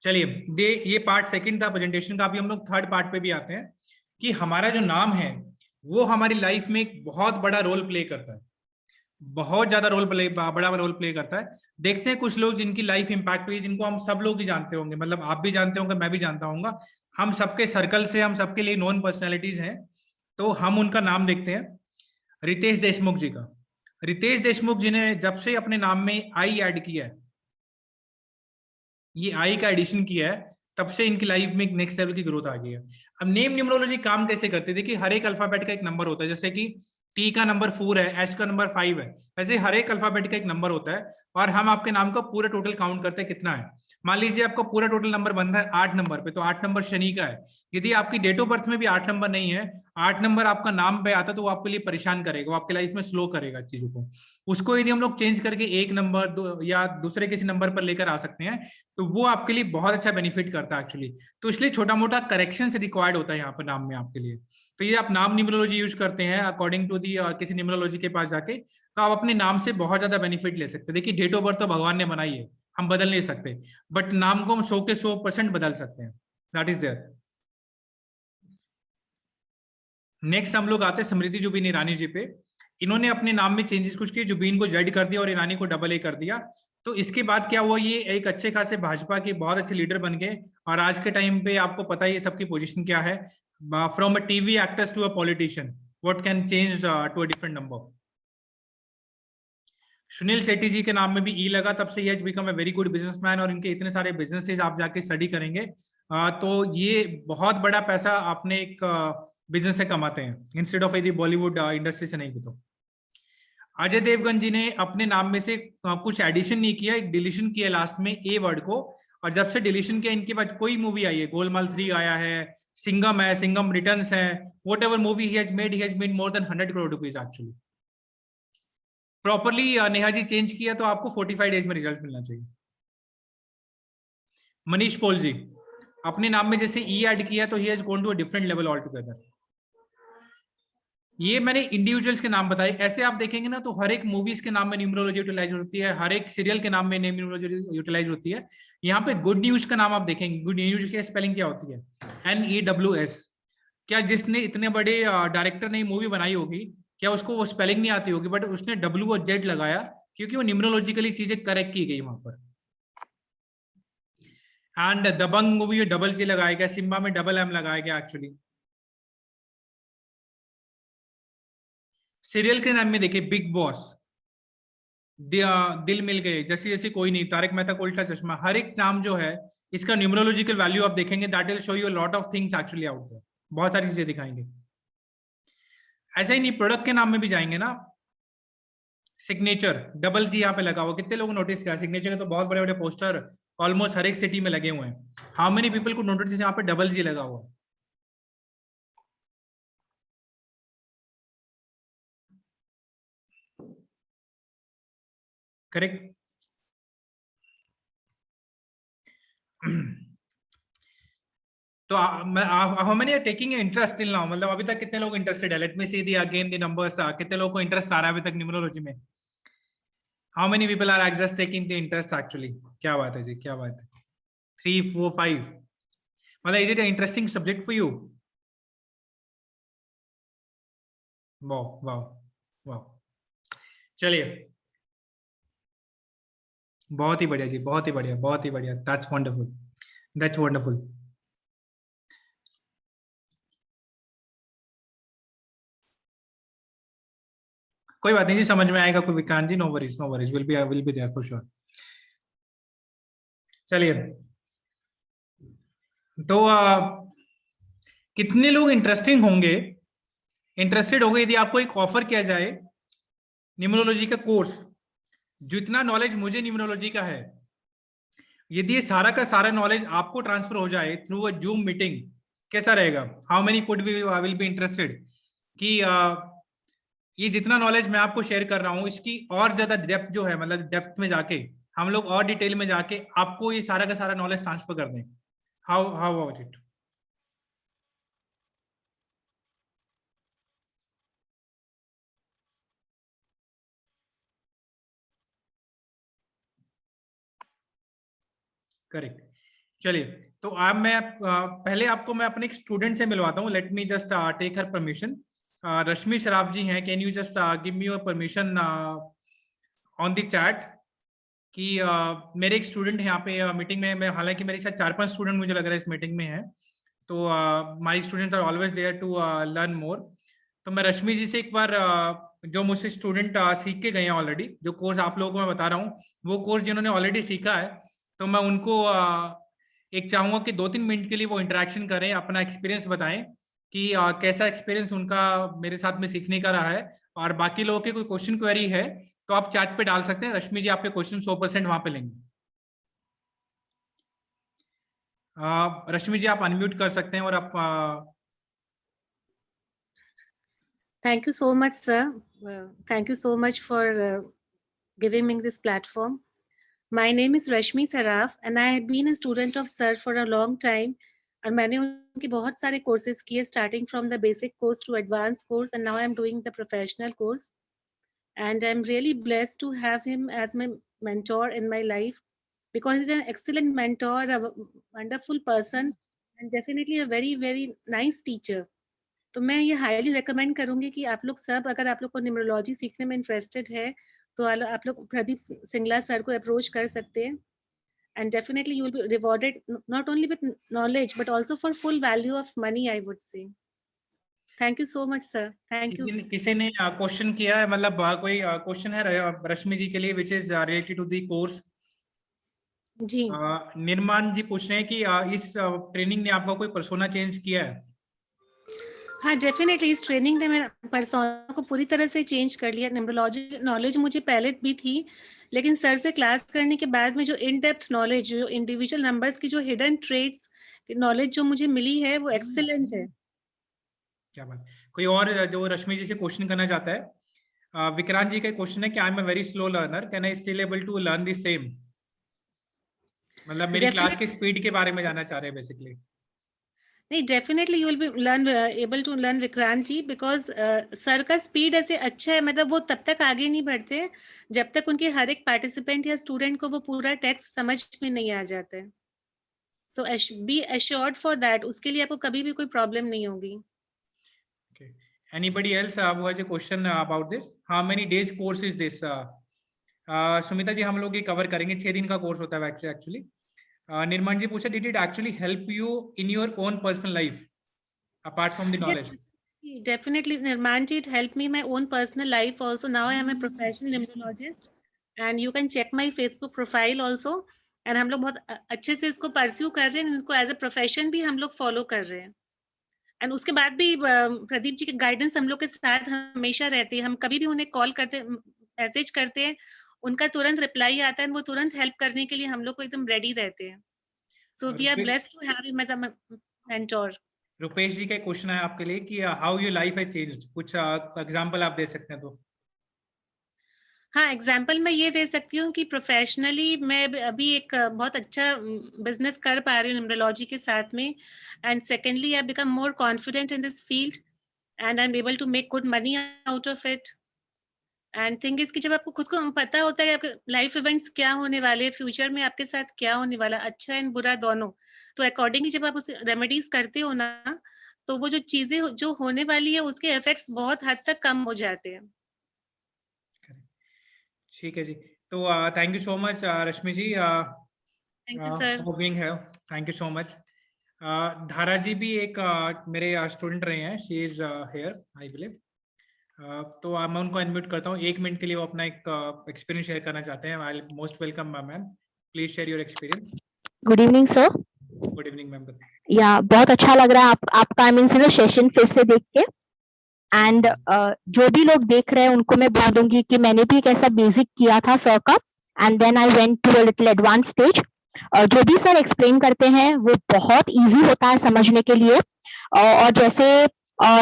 चलिए, दे ये पार्ट सेकंड था प्रेजेंटेशन का। अभी हम लोग थर्ड पार्ट पे भी आते हैं कि हमारा जो नाम है वो हमारी लाइफ में एक बहुत बड़ा रोल प्ले करता है, बहुत ज्यादा बड़ा रोल प्ले करता है। देखते हैं कुछ लोग जिनकी लाइफ इंपैक्ट हुई, जिनको हम सब लोग ही जानते होंगे, मतलब आप भी जानते होंगे, मैं भी जानता हूँ, हम सबके सर्कल से, हम सबके लिए नॉन पर्सनैलिटीज हैं। तो हम उनका नाम देखते हैं, रितेश देशमुख जी का। रितेश देशमुख जी ने जब से अपने नाम में आई ऐड किया है, ये आई का एडिशन किया है, तब से इनकी लाइफ में एक नेक्स्ट लेवल की ग्रोथ आ गई है। अब नेम न्यूमरोलॉजी काम कैसे करती है, देखिए हर एक अल्फाबेट का एक नंबर होता है। जैसे कि टी का नंबर 4 है, एच का नंबर 5 है, वैसे हर एक अल्फाबेट का एक नंबर होता है, और हम आपके नाम का पूरा टोटल काउंट करते हैं कितना है। मान लीजिए आपका पूरा टोटल नंबर बन रहा है 8 नंबर पे, तो 8 नंबर शनि का है। यदि आपकी डेट ऑफ बर्थ में भी 8 नंबर नहीं है, 8 नंबर आपका नाम पे आता है, तो वो आपके लिए परेशान करेगा, वो आपकी लाइफ में स्लो करेगा चीजों को। उसको यदि हम लोग चेंज करके 1 नंबर या दूसरे किसी नंबर पर लेकर आ सकते हैं, तो वो आपके लिए बहुत अच्छा बेनिफिट करता है एक्चुअली। तो इसलिए छोटा मोटा करेक्शन से रिक्वायर्ड होता है यहाँ पर नाम में आपके लिए। तो ये आप नाम न्यूमरोलॉजी यूज करते हैं अकॉर्डिंग टू दी किसी न्यूमरोलॉजी के पास जाके, तो आप अपने नाम से बहुत ज्यादा बेनिफिट ले सकते हैं। देखिए डेट ऑफ बर्थ तो भगवान ने बनाई है, हम बदल नहीं सकते, बट नाम को हम 100 के 100% बदल सकते हैं, दैट इज देयर। नेक्स्ट हम लोग आते हैं समृद्धि जुबीन ईरानी जी पे। इन्होंने अपने नाम में चेंजेस कुछ किए, जुबीन को जेड कर दिया और ईरानी को डबल ए कर दिया। तो इसके बाद क्या हुआ, ये एक अच्छे खासे भाजपा के बहुत अच्छे लीडर बन गए, और आज के टाइम पे आपको पता है ये सबकी पोजीशन क्या है, from a TV actors to a politician, what can change to a different number. Suniel Shetty ji के नाम में भी ई लगा, तब से ही has become a very good businessman, और इनके इतने सारे बिजनेसेस आप जाके स्टडी करेंगे, तो ये बहुत बड़ा पैसा आपने एक बिजनेस से कमाते हैं, इंस्टेड ऑफ यदि बॉलीवुड इंडस्ट्री से नहीं भी। तो अजय देवगन जी ने अपने नाम में से कुछ एडिशन नहीं किया, एक डिलीशन किया लास्ट में ए वर्ड को, और जब से डिलीशन किया इनके बाद कोई मूवी आई है, गोलमाल 3 आया है, सिंघम है, सिंघम रिटर्न्स है, whatever movie he has made more than 100 crore rupees actually. Properly Neha ji change किया तो आपको 45 डेज में रिजल्ट मिलना चाहिए। मनीष पॉल जी अपने नाम में जैसे ई ऐड किया तो he has gone to a different level all together. ये मैंने इंडिविजुअल्स के नाम बताए। ऐसे आप देखेंगे ना तो हर एक मूवीज के नाम में न्यूमरोलॉजी यूटिलाइज होती है, हर एक सीरियल के नाम में न्यूमरोलॉजी यूटिलाइज होती है। यहाँ पे गुड न्यूज का नाम आप देखेंगे, गुड न्यूज की स्पेलिंग क्या होती है? NEWS। क्या जिसने इतने बड़े डायरेक्टर ने मूवी बनाई होगी, क्या उसको वो स्पेलिंग नहीं आती होगी, बट उसने W और Z लगाया क्योंकि वो न्यूमरोलॉजिकली चीजें करेक्ट की गई वहां पर। एंड दबंग मूवी में डबल G लगाया गया, सिम्बा में डबल M लगाया गया एक्चुअली। सीरियल के नाम में देखिए, बिग बॉस, दिल मिल गए, जैसी जैसी कोई नहीं, तारक मेहता का उल्टा चश्मा, हर एक नाम जो है इसका न्यूमरोलॉजिकल वैल्यू आप देखेंगे, that will show you lot of things actually out there, बहुत सारी चीजें दिखाएंगे। ऐसा ही नहीं, प्रोडक्ट के नाम में भी जाएंगे ना, सिग्नेचर, डबल G यहाँ पे लगा हुआ, कितने लोगों नोटिस किया? सिग्नेचर के तो बहुत बड़े बड़े पोस्टर ऑलमोस्ट हर एक सिटी में लगे हुए हैं। हाउ मेनी पीपल को नोटिस यहाँ पे डबल G लगा हुआ? करेक्ट। तो how many are taking interest till now, मतलब अभी तक कितने लोग इंटरेस्टेड है? Let me see the again the numbers, कितने लोगों को इंटरेस्ट आ रहा है अभी तक न्यूमरोलॉजी में? How many people are just taking the interest actually? क्या बात है जी, क्या बात है? 3 4 5, मतलब is it interesting subject for you? Wow wow wow, चलिए, बहुत ही बढ़िया जी, बहुत ही बढ़िया, बहुत ही बढ़िया, दैट्स वंडरफुल, दैट्स वंडरफुल। कोई बात नहीं जी, समझ में आएगा, कोई Vikant ji, no worries, no worries, will be there for sure. चलिए, तो कितने लोग इंटरेस्टेड होंगे यदि आपको एक ऑफर किया जाए न्यूमरोलॉजी का कोर्स, जितना नॉलेज मुझे न्यूमरोलॉजी का है, यदि ये सारा का सारा नॉलेज आपको ट्रांसफर हो जाए थ्रू अ जूम मीटिंग, कैसा रहेगा? How many could will be interested कि ये जितना नॉलेज मैं आपको शेयर कर रहा हूँ, इसकी और ज्यादा डेप्थ जो है, मतलब डेप्थ में जाके हम लोग और डिटेल में जाके आपको ये सारा का सारा नॉलेज ट्रांसफर कर दें? How how about it? Correct. चलिए, तो आप मैं पहले आपको मैं अपने एक स्टूडेंट से मिलवाता हूँ। Let me just take her permission. Rashmi Sharaf ji हैं, can you just give me your permission on the chat कि मेरे एक स्टूडेंट है यहाँ पे मीटिंग में, मैं हालांकि मेरे साथ 4-5 स्टूडेंट मुझे लग रहा है इस मीटिंग में है, तो my students are always there to learn more. तो मैं रश्मि जी से एक बार जो मुझसे स्टूडेंट सीख के गए हैं ऑलरेडी, जो कोर्स आप लोगों को मैं बता रहा हूँ, वो कोर्स जिन्होंने ऑलरेडी सीखा है, तो मैं उनको एक चाहूंगा कि 2-3 मिनट के लिए वो इंटरेक्शन करें, अपना एक्सपीरियंस बताएं कि कैसा एक्सपीरियंस उनका मेरे साथ में सीखने का रहा है। और बाकी लोगों के कोई क्वेश्चन क्वेरी है तो आप चैट पे डाल सकते हैं, रश्मि जी आपके क्वेश्चन 100% वहां पे लेंगे। रश्मि जी आप अनम्यूट कर सकते हैं और आप Thank you so much, sir. Thank you so much for giving me this platform. My name is Rashmi Saraf and I have been a student of sir for a long time. और मैंने उनके बहुत सारे courses किए, starting from the basic course to advanced course, and now I'm doing the professional course. And I'm really blessed to have him as my mentor in my life because he's an excellent mentor, a wonderful person, and definitely a very, very nice teacher. तो मैं ये highly recommend करूंगी कि आप लोग सब, अगर आप लोग को न्यूमरोलॉजी सीखने में इंटरेस्टेड है तो आप लोग प्रदीप सिंगला सर को अप्रोच कर सकते हैं, and definitely you will be rewarded not only with knowledge but also for full value of money, I would say. Thank you so much sir, thank you. किसी ने क्वेश्चन किया है, मतलब कोई क्वेश्चन है रश्मि जी के लिए which is related to the course? जी निर्माण जी पूछ रहे हैं कि इस ट्रेनिंग ने आपका कोई पर्सोना चेंज किया है? हाँ, डेफिनेटली इस ट्रेनिंग ने मेरा पर्सोना को पूरी तरह से चेंज कर लिया। न्यूमरोलॉजी नॉलेज मुझे पहले भी थी, लेकिन सर से क्लास करने के बाद में जो इन डेप्थ नॉलेज, जो इंडिविजुअल नंबर्स की जो हिडन ट्रेड्स नॉलेज जो मुझे मिली है वो एक्सीलेंट है। क्या बात। कोई और जो रश्मि जी से क्वेश्चन करना चाहता है? विक्रांत जी का क्वेश्चन है कि I am a very slow learner, can I still able to learn the same? मतलब मेरी क्लास की स्पीड के बारे में जानना चाह रहे हैं बेसिकली। नहीं, definitely you will be learn able to learn Vikrant ji, because sir का स्पीड ऐसे अच्छा है, मतलब वो तब तक आगे नहीं बढ़ते जब तक उनके हर एक पार्टिसिपेंट या स्टूडेंट को वो पूरा टेक्स्ट समझ में नहीं आ जाता है। सो बी एश्योर्ड फॉर दैट, उसके लिए आपको कभी भी कोई प्रॉब्लम नहीं होगी। Okay. Anybody else who has a question about this? How many days course is this? Sumita जी, हम लोग ये कवर करेंगे, 6 दिन का कोर्स होता है एक्चुअली। निर्मल जी पूछा, did it actually help you in your own personal life apart from the knowledge? Definitely, Nirmanji, it helped me in my own personal life also. Now I am a professional embryologist, and you can check my Facebook profile also. And हम लोग बहुत अच्छे से इसको pursue कर रहे हैं, इसको एज अ प्रोफेशन भी हम लोग फॉलो कर रहे हैं। एंड उसके बाद भी प्रदीप जी की गाइडेंस हम लोग के साथ हमेशा रहती है। हम कभी भी उन्हें कॉल करते, मैसेज करते हैं, उनका तुरंत रिप्लाई आता है, वो तुरंत हेल्प करने के लिए हम लोग को एकदम रेडी रहते हैं। So we are blessed to have him as a mentor. Rupesh ji का क्वेश्चन है आपके लिए कि how your life has changed, कुछ एग्जांपल आप दे सकते हैं तो? हाँ, एग्जाम्पल मैं ये दे सकती हूँ कि प्रोफेशनली मैं अभी एक बहुत अच्छा बिजनेस कर पा रही हूँ न्यूमरोलॉजी के साथ में। And secondly I become more confident in this field and I am able to make good money out of it. And thing is कि जब आपको खुद को पता होता है कि आपके लाइफ इवेंट्स क्या होने वाले, फ्यूचर में आपके साथ क्या होने वाला, अच्छा एंड बुरा दोनों, तो अकॉर्डिंगली जब आप उस रेमेडीज करते हो ना, तो वो जो चीजें जो होने वाली है उसके इफेक्ट्स बहुत हद तक कम हो जाते हैं। ठीक है जी, तो thank you so much Rashmi ji thank you sir. For being here. Thank you so much. Dhara ji भी एक मेरे स्टूडेंट रहे हैं, she is here I believe. तो मैं उनको अनम्यूट करता हूँ 1 मिनट के लिए, वो अपना एक एक्सपीरियंस शेयर करना चाहते हैं। I most welcome ma'am, please share your experience. Good evening sir. Good evening ma'am. या बहुत अच्छा लग रहा है आपका आई मीन सेशन फिर से देख के। एंड जो भी लोग देख रहे हैं उनको मैं बोल दूंगी कि मैंने भी एक ऐसा बेसिक किया था सर का, and then I went to a little advance stage. जो भी सर एक्सप्लेन करते हैं वो बहुत इजी होता है समझने के लिए। और जैसे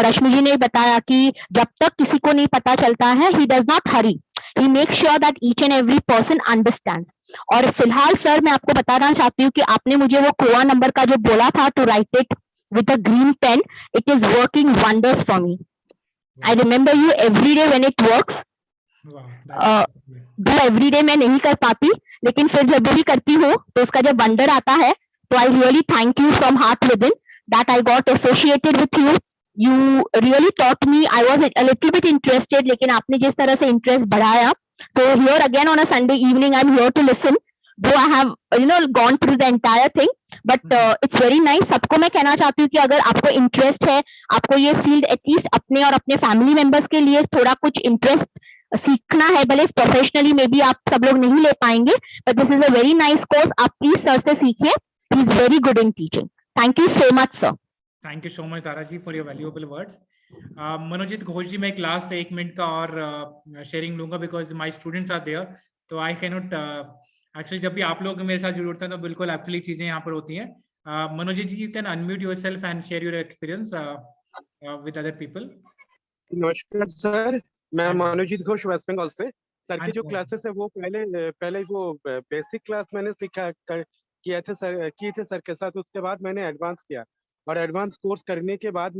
रश्मि जी ने बताया कि जब तक किसी को नहीं पता चलता है, he does not Hari, he make sure that each and every person understand. और फिलहाल सर मैं आपको बताना चाहती हूँ कि आपने मुझे वो कोआ नंबर का जो बोला था to write it with a green pen, it is working wonders for me. I remember you every day when it works. जो एवरी डे मैं नहीं कर पाती, लेकिन फिर जब भी करती हूँ तो उसका जब वंडर आता है, तो I really thank you from heart with in that I got associated with you. You really taught me, I was a little bit interested, लेकिन आपने जिस तरह से इंटरेस्ट बढ़ाया, so here again on a Sunday evening I'm here to listen, though I have gone through the entire thing, but it's very nice। सबको मैं कहना चाहती हूँ कि अगर आपको इंटरेस्ट है, आपको ये फील्ड एटलीस्ट अपने और अपने फैमिली मेंबर्स के लिए थोड़ा कुछ इंटरेस्ट सीखना है, भले प्रोफेशनली में भी आप सब लोग नहीं ले पाएंगे, but this is a very nice course, आप प्लीज सर से सीखिए, he is very good in teaching. Thank you so much sir. Thank you so much Dara ji for your valuable words. Manojit Ghosh ji, मैं एक लास्ट 1 मिनट का और शेयरिंग लूंगा because my students are there, तो I can not actually, जब भी आप लोग मेरे साथ जुड़ते हैं तो बिल्कुल एक्चुअली चीजें यहाँ पर होती हैं। Manojit ji, you can unmute yourself and share your experience with other people. नमस्कार सर, मैं मनोजीत घोष वेस्ट बंगाल से। सर की जो हाँ। क्लासेस है वो पहले वो बेसिक क्लास मैंने किए थे सर के साथ, उसके बाद मैंने एडवांस किया, और एडवांस कोर्स करने के बाद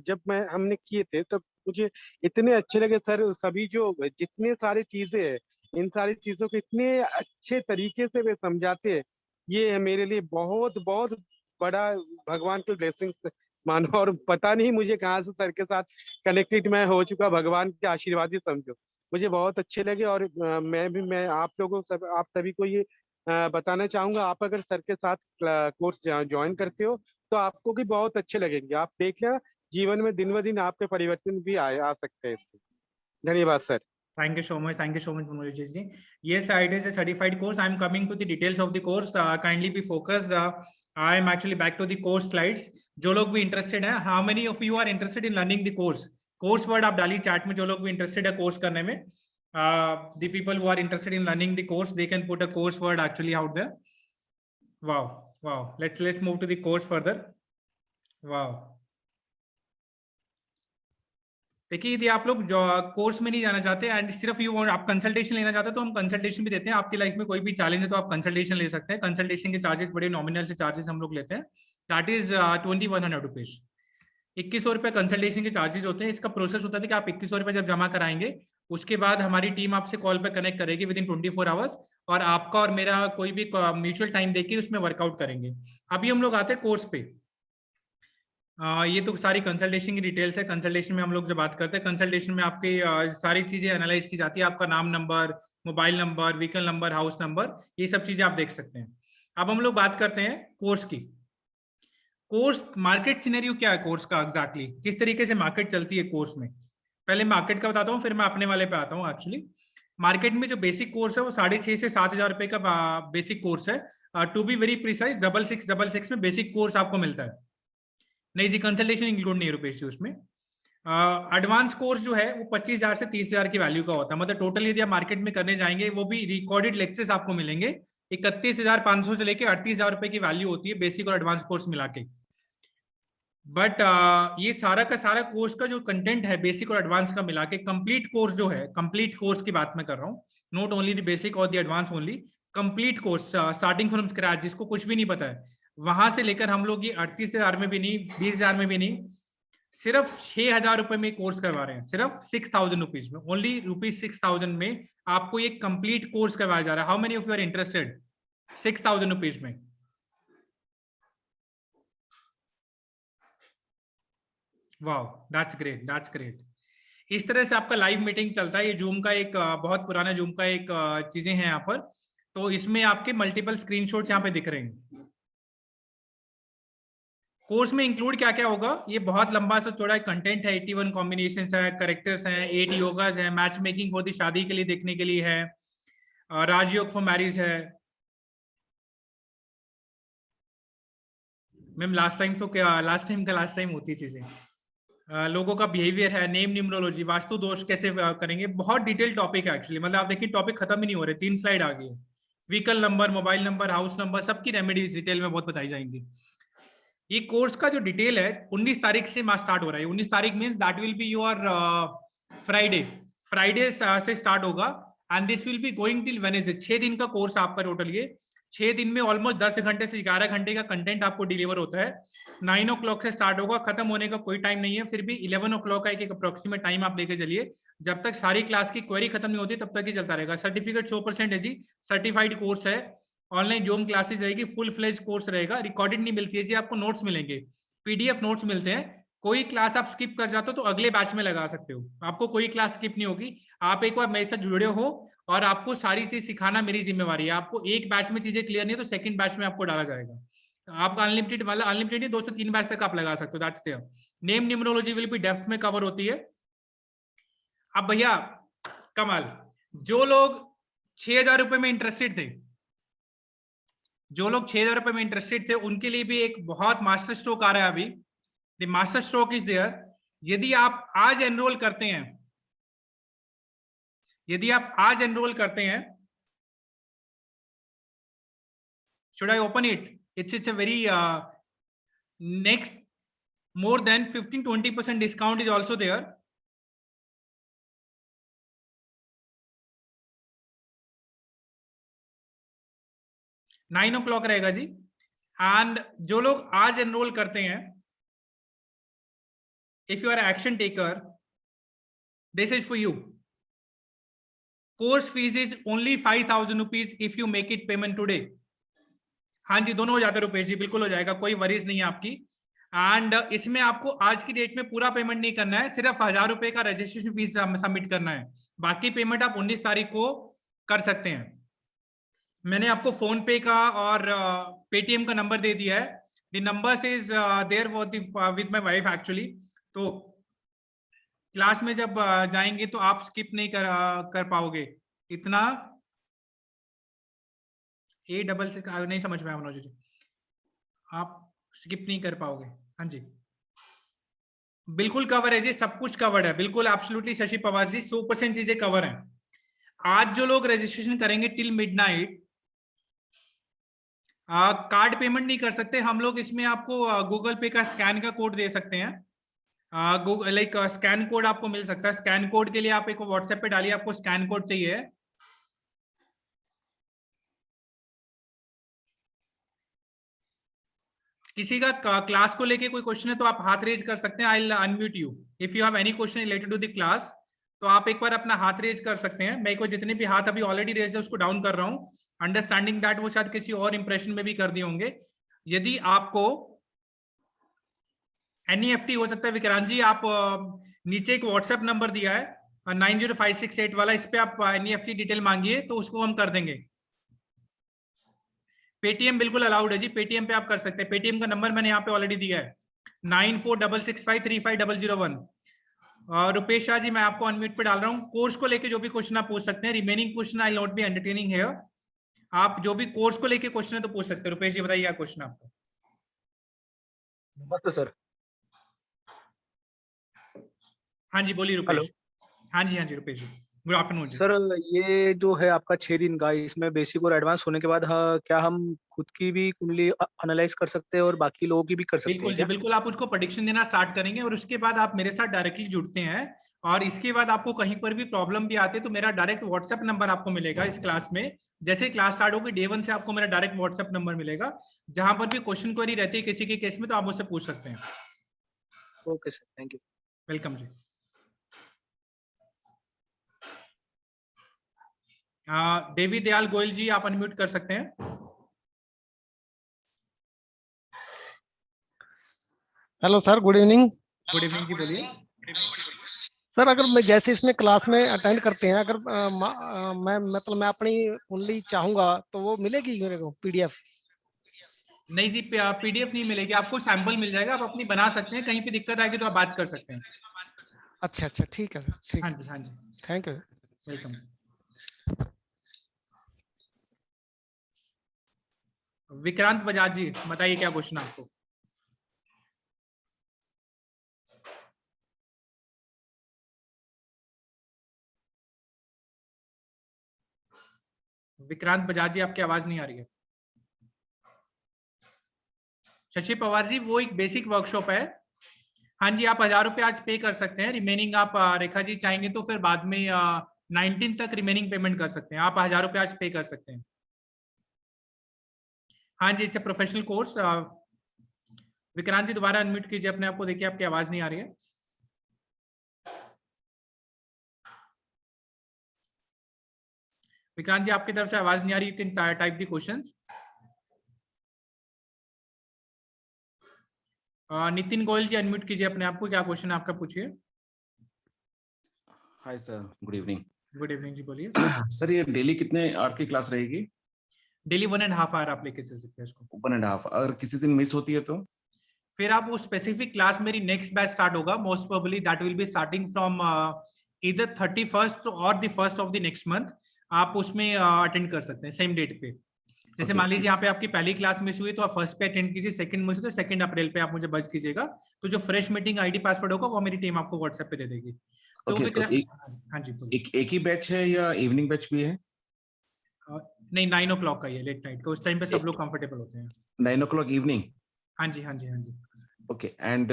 जब हमने किए थे तब मुझे इतने अच्छे लगे सर। सभी जो जितने सारी चीजें हैं, इन सारी चीजों को इतने अच्छे तरीके से वे समझाते हैं, ये मेरे लिए बहुत बहुत बड़ा भगवान की ब्लेसिंग मानो। और पता नहीं मुझे कहाँ से सर के साथ कनेक्टेड मैं हो चुका, भगवान के आशीर्वाद ही समझो। मुझे बहुत अच्छे लगे, और मैं आप लोगों आप सभी को ये बताना चाहूंगा, आप अगर सर के साथ कोर्स ज्वाइन करते हो तो आपको भी बहुत अच्छे लगेंगे। आप देख लेना, जीवन में दिन ब दिन आपके परिवर्तन भी आ सकते हैं इससे। धन्यवाद sir. Thank you so much, Manojit ji. Yes, it is a certified course. I'm coming to the details of the course. Kindly be focused. I am actually back to the course slides. जो लोग भी interested हैं, how many of you are interested in learning the course? Course word आप डालिए chat में, जो लोग भी interested है course करने में. The people who are interested in learning the course, they can put a course word actually out there. Wow, wow. Let's move to the course further. Wow. देखिए, यदि आप लोग जो कोर्स में नहीं जाना चाहते एंड सिर्फ यू वांट, आप कंसल्टेशन लेना चाहते हैं, तो हम कंसल्टेशन भी देते हैं। आपकी लाइफ में कोई भी चैलेंज है तो आप कंसल्टेशन ले सकते हैं। कंसल्टेशन के चार्जेस बड़े नॉमिनल से चार्जेस हम लोग लेते हैं। That is 2100 rupees. 2100 रुपये कंसल्टेशन के चार्जेस होते हैं। इसका प्रोसेस होता है कि आप 2100 रुपये जब जमा कराएंगे उसके बाद हमारी टीम आपसे कॉल पर कनेक्ट करेगी विद इन 24 आवर्स, और आपका और मेरा कोई भी म्यूचुअल टाइम देके उसमें वर्कआउट करेंगे। अभी हम लोग आते हैं कोर्स पे। ये तो सारी कंसल्टेशन की डिटेल्स है। कंसल्टेशन में हम लोग जब बात करते हैं, कंसल्टेशन में आपकी सारी चीजें एनालाइज की जाती है। आपका नाम, number, mobile number, vehicle number, house number, ये सब चीजें आप देख सकते हैं। अब हम लोग बात करते हैं कोर्स की। कोर्स मार्केट सिनेरियो क्या है कोर्स का एग्जैक्टली, किस तरीके से मार्केट चलती है कोर्स में। पहले मार्केट का बताता हूँ, फिर मैं अपने वाले पे आता हूँ। एक्चुअली मार्केट में जो बेसिक कोर्स है वो 6,500 से 7,000 रुपए का बेसिक कोर्स है। टू बी वेरी प्रिसाइज 6666 में बेसिक कोर्स आपको मिलता है। नहीं जी, कंसल्टेशन इंक्लूड नहीं है रुपेश जी उसमें। एडवांस कोर्स जो है वो 25,000 से 30,000 की वैल्यू का होता है। मतलब टोटल यदि आप मार्केट में करने जाएंगे वो भी रिकॉर्डेड लेक्चर्स आपको मिलेंगे। 31,500 से लेकर 38,000 रुपए की वैल्यू होती है बेसिक और एडवांस कोर्स मिला के। बट ये सारा का सारा कोर्स का जो कंटेंट है बेसिक और एडवांस का मिला के कंप्लीट कोर्स जो है, कंप्लीट कोर्स की बात मैं कर रहा हूँ, नॉट ओनली द बेसिक और the advance only, complete course starting from scratch, जिसको कुछ भी नहीं पता है, वहां से लेकर हम लोग ये 38,000 में भी नहीं, 20,000 में भी नहीं, सिर्फ 6,000 रुपए में कोर्स करवा रहे हैं। सिर्फ 6,000 रुपीज में, ओनली रुपीज 6,000 में आपको ये कंप्लीट कोर्स करवाया जा रहा है। How many of you are interested 6,000 rupees में? Wow, that's great, that's great. इस तरह से आपका लाइव मीटिंग चलता है। ये जूम का एक बहुत पुराना जूम का एक चीजें हैं यहाँ पर। तो इसमें आपके मल्टीपल स्क्रीनशॉट्स यहाँ पे दिख रहे हैं। कोर्स में इंक्लूड क्या क्या होगा, ये बहुत लंबा सा चौड़ा कंटेंट है। 81 कॉम्बिनेशंस है, करेक्टर्स हैं, 8 योगास है, मैच मेकिंग होती शादी के लिए देखने के लिए है, राजयोग फॉर मैरिज है। मैम लास्ट टाइम तो क्या, लास्ट टाइम होती चीजें, लोगों का बिहेवियर है, नेम न्यूमरोलॉजी, वास्तु दोष कैसे करेंगे, बहुत डिटेल टॉपिक है एक्चुअली। मतलब आप देखिए टॉपिक खत्म ही नहीं हो रहे, 3 स्लाइड आ गई है। Vehicle number, mobile number, house number, सबकी रेमेडीज डिटेल में बहुत बताई जाएंगी। ये कोर्स का जो डिटेल है 19 तारीख से स्टार्ट हो रहा है। 19 तारीख means that will be your Friday से स्टार्ट होगा and this will be going till Wednesday. 6 दिन का कोर्स आपका टोटल। ये 6 दिन में ऑलमोस्ट 10 घंटे से 11 घंटे का कंटेंट आपको डिलीवर होता है। 9 o'clock से स्टार्ट होगा, खत्म होने का कोई टाइम नहीं है। फिर भी 11 o'clock का एक अप्रोक्सीमेट टाइम आप लेके चलिए। जब तक सारी क्लास की क्वेरी खत्म नहीं होती तब तक ही चलता रहेगा। सर्टिफिकेट 100% है जी, सर्टिफाइड कोर्स है। ऑनलाइन जूम क्लासेस रहेगी, फुल फ्लेज कोर्स रहेगा। रिकॉर्डेड नहीं मिलती है जी, आपको नोट्स मिलेंगे, पीडीएफ नोट्स मिलते हैं। कोई क्लास आप स्किप कर जाते हो तो अगले बैच में लगा सकते हो, आपको कोई क्लास स्किप नहीं होगी। आप एक बार मेरे साथ जुड़े हो और आपको सारी चीज सिखाना मेरी जिम्मेवारी है। आपको एक बैच में चीजें क्लियर नहीं है तो सेकंड बैच में आपको डाला जाएगा। आपका अनलिमिटेड, मतलब अनलिमिटेड नहीं, 2 से 3 बैच तक आप लगा सकते हो। That's there. Name numerology will be depth में कवर होती है। अब भैया कमाल, जो लोग 6,000 रुपए में इंटरेस्टेड थे, जो लोग 6,000 रुपए में इंटरेस्टेड थे, उनके लिए भी एक बहुत मास्टर स्ट्रोक आ रहा है अभी। The master stroke is there. यदि आप आज एनरोल करते हैं, यदि आप आज एनरोल करते हैं, should I open it? It's a very next more than 15-20% discount is also there. Nine o'clock रहेगा जी। एंड जो लोग आज एनरोल करते हैं, if you are action taker, this is for you. Course fees is only 5,000 rupees if you make it payment today. हाँ जी, दोनों हो जाते हैं रुपेश जी, बिल्कुल हो जाएगा, कोई वरीज नहीं है आपकी। एंड इसमें आपको आज की डेट में पूरा पेमेंट नहीं करना है, सिर्फ 1,000 रुपए का रजिस्ट्रेशन फीस सबमिट करना है। बाकी पेमेंट आप 19 तारीख को कर सकते हैं। मैंने आपको फोन पे का और पेटीएम का नंबर दे दिया है। The numbers is there with my wife actually. तो क्लास में जब जाएंगे तो आप स्किप नहीं कर पाओगे इतना। A66 नहीं समझ में आया मनोज जी, आप स्किप नहीं कर पाओगे। हाँ जी, बिल्कुल कवर है जी, सब कुछ कवर्ड है, बिल्कुल एब्सोल्युटली शशि पवार जी, 100% चीजें कवर हैं। आज जो लोग रजिस्ट्रेशन करेंगे टिल मिडनाइट, कार्ड पेमेंट नहीं कर सकते हम लोग। इसमें आपको गूगल पे का स्कैन का कोड दे सकते हैं। लाइक स्कैन कोड आपको मिल सकता है। स्कैन कोड के लिए आप एक व्हाट्सएप पे डालिए, आपको स्कैन कोड चाहिए। किसी का क्लास को लेके कोई क्वेश्चन है तो आप हाथ रेज कर सकते हैं. I will unmute you if you have any question related to the class. तो आप एक बार अपना हाथ रेज कर सकते हैं. मैं एक बार जितने भी हाथ अभी ऑलरेडी रेज है उसको डाउन कर रहा हूँ, अंडरस्टैंडिंग दैट वो शायद किसी और इंप्रेशन में भी कर दिए होंगे. यदि आपको एनईएफटी हो सकता है विक्रांत जी, आप नीचे एक व्हाट्सएप नंबर दिया है 90568 वाला, इस पे आप एनईएफटी डिटेल मांगिए तो उसको हम कर देंगे. पेटीएम बिल्कुल अलाउड है जी, पेटीएम पे आप कर सकते हैं. पेटीएम का नंबर मैंने यहाँ पे ऑलरेडी दिया है 9466535001. रुपेश शाह जी मैं आपको अनम्यूट पे डाल रहा हूँ. कोर्स को लेके जो भी क्वेश्चन आप पूछ सकते हैं, remaining question I not be entertaining here. आप जो भी कोर्स को लेके क्वेश्चन है तो पूछ सकते हैं. रुपेश जी बताइए क्या क्वेश्चन आपका. नमस्ते सर. हाँ जी बोलिए हेलो. रुपेश. हाँ जी रुपेश जी, गुड आफ्टरनून जी. सर ये जो है आपका 6 दिन का, इसमें बेसिक और एडवांस होने के बाद क्या हम खुद की भी कुंडली एनालाइज कर सकते हैं और बाकी लोगों की भी कर सकते बिल्कुल हैं जी क्या? बिल्कुल. आप उसको प्रेडिक्शन देना स्टार्ट करेंगे और उसके बाद आप मेरे साथ डायरेक्टली जुड़ते हैं. और इसके बाद आपको कहीं पर भी प्रॉब्लम भी आती है तो मेरा डायरेक्ट व्हाट्सएप नंबर आपको मिलेगा इस क्लास में. जैसे क्लास स्टार्ट होगी डे 1 से आपको मेरा डायरेक्ट व्हाट्सएप नंबर मिलेगा. जहां पर भी क्वेश्चन क्वेरी रहती है किसी के केस में तो आप मुझसे पूछ सकते हैं. Okay sir, thank you. Welcome जी. देवी दयाल गोयल जी आप अनम्यूट कर सकते हैं. Hello sir, good evening. Good evening जी बोलिए. सर अगर मैं जैसे इसमें क्लास में अटेंड करते हैं, अगर मैं अपनी कुंडली चाहूंगा तो वो मिलेगी मेरे को पीडीएफ? नहीं जी पीडीएफ नहीं मिलेगी आपको, सैंपल मिल जाएगा. आप अपनी बना सकते हैं, कहीं पे दिक्कत आएगी तो आप बात कर सकते हैं. अच्छा, ठीक है सर, ठीक. हाँ जी thank you. Welcome. Vikrant Bajaj ji बताइए क्या क्वेश्चन आपको. विक्रांत बजाज जी आपकी आवाज नहीं आ रही है. शशि पवार जी वो एक बेसिक वर्कशॉप है. हाँ जी आप 1000 रुपये आज पे कर सकते हैं. रिमेनिंग आप रेखा जी चाहेंगे तो फिर बाद में 19 तक रिमेनिंग पेमेंट कर सकते हैं. आप 1000 रुपये आज पे कर सकते हैं. हाँ जी इट्स प्रोफेशनल कोर्स. विक्रांत जी दोबारा अनम्यूट कीजिए अपने आप को, देखिए आपकी आवाज नहीं आ रही है. विक्रांत जी आपकी तरफ से आवाज नहीं आ रही. You can type the questions. Nitin Goyal ji unmute कीजिए अपने आप को, क्या क्वेश्चन आपका पूछिए. Hi sir, good evening. Good evening जी बोलिए. सर ये डेली कितने आवर की क्लास रहेगी? डेली 1.5 आवर आप लेके चल सकते हैं इसको. 1.5. अगर किसी दिन मिस होती है तो फिर आप वो स्पेसिफिक क्लास मेरी नेक्स्ट बैच स्टार्ट होगा. Most probably that will be starting from either 31st और the 1st of the next month. आप उसमें अटेंड कर सकते हैं सेम डेट पे. जैसे मान लीजिए यहाँ पे आपकी पहली क्लास मिस हुई तो आप फर्स्ट पे अटेंड कीजिए, सेकंड मिस हुई तो 2 अप्रैल पे आप मुझे बज कीजिएगा. तो जो फ्रेश मीटिंग आईडी पासवर्ड होगा वो मेरी टीम आपको व्हाट्सएप पे दे देगी. तो हाँ जी एक ही बैच है या इवनिंग बैच भी है? नहीं 9 o'clock का ही है, लेट नाइट का. उस टाइम पे सब लोग कंफर्टेबल होते हैं. 9 o'clock इवनिंग? हाँ जी. ओके. एंड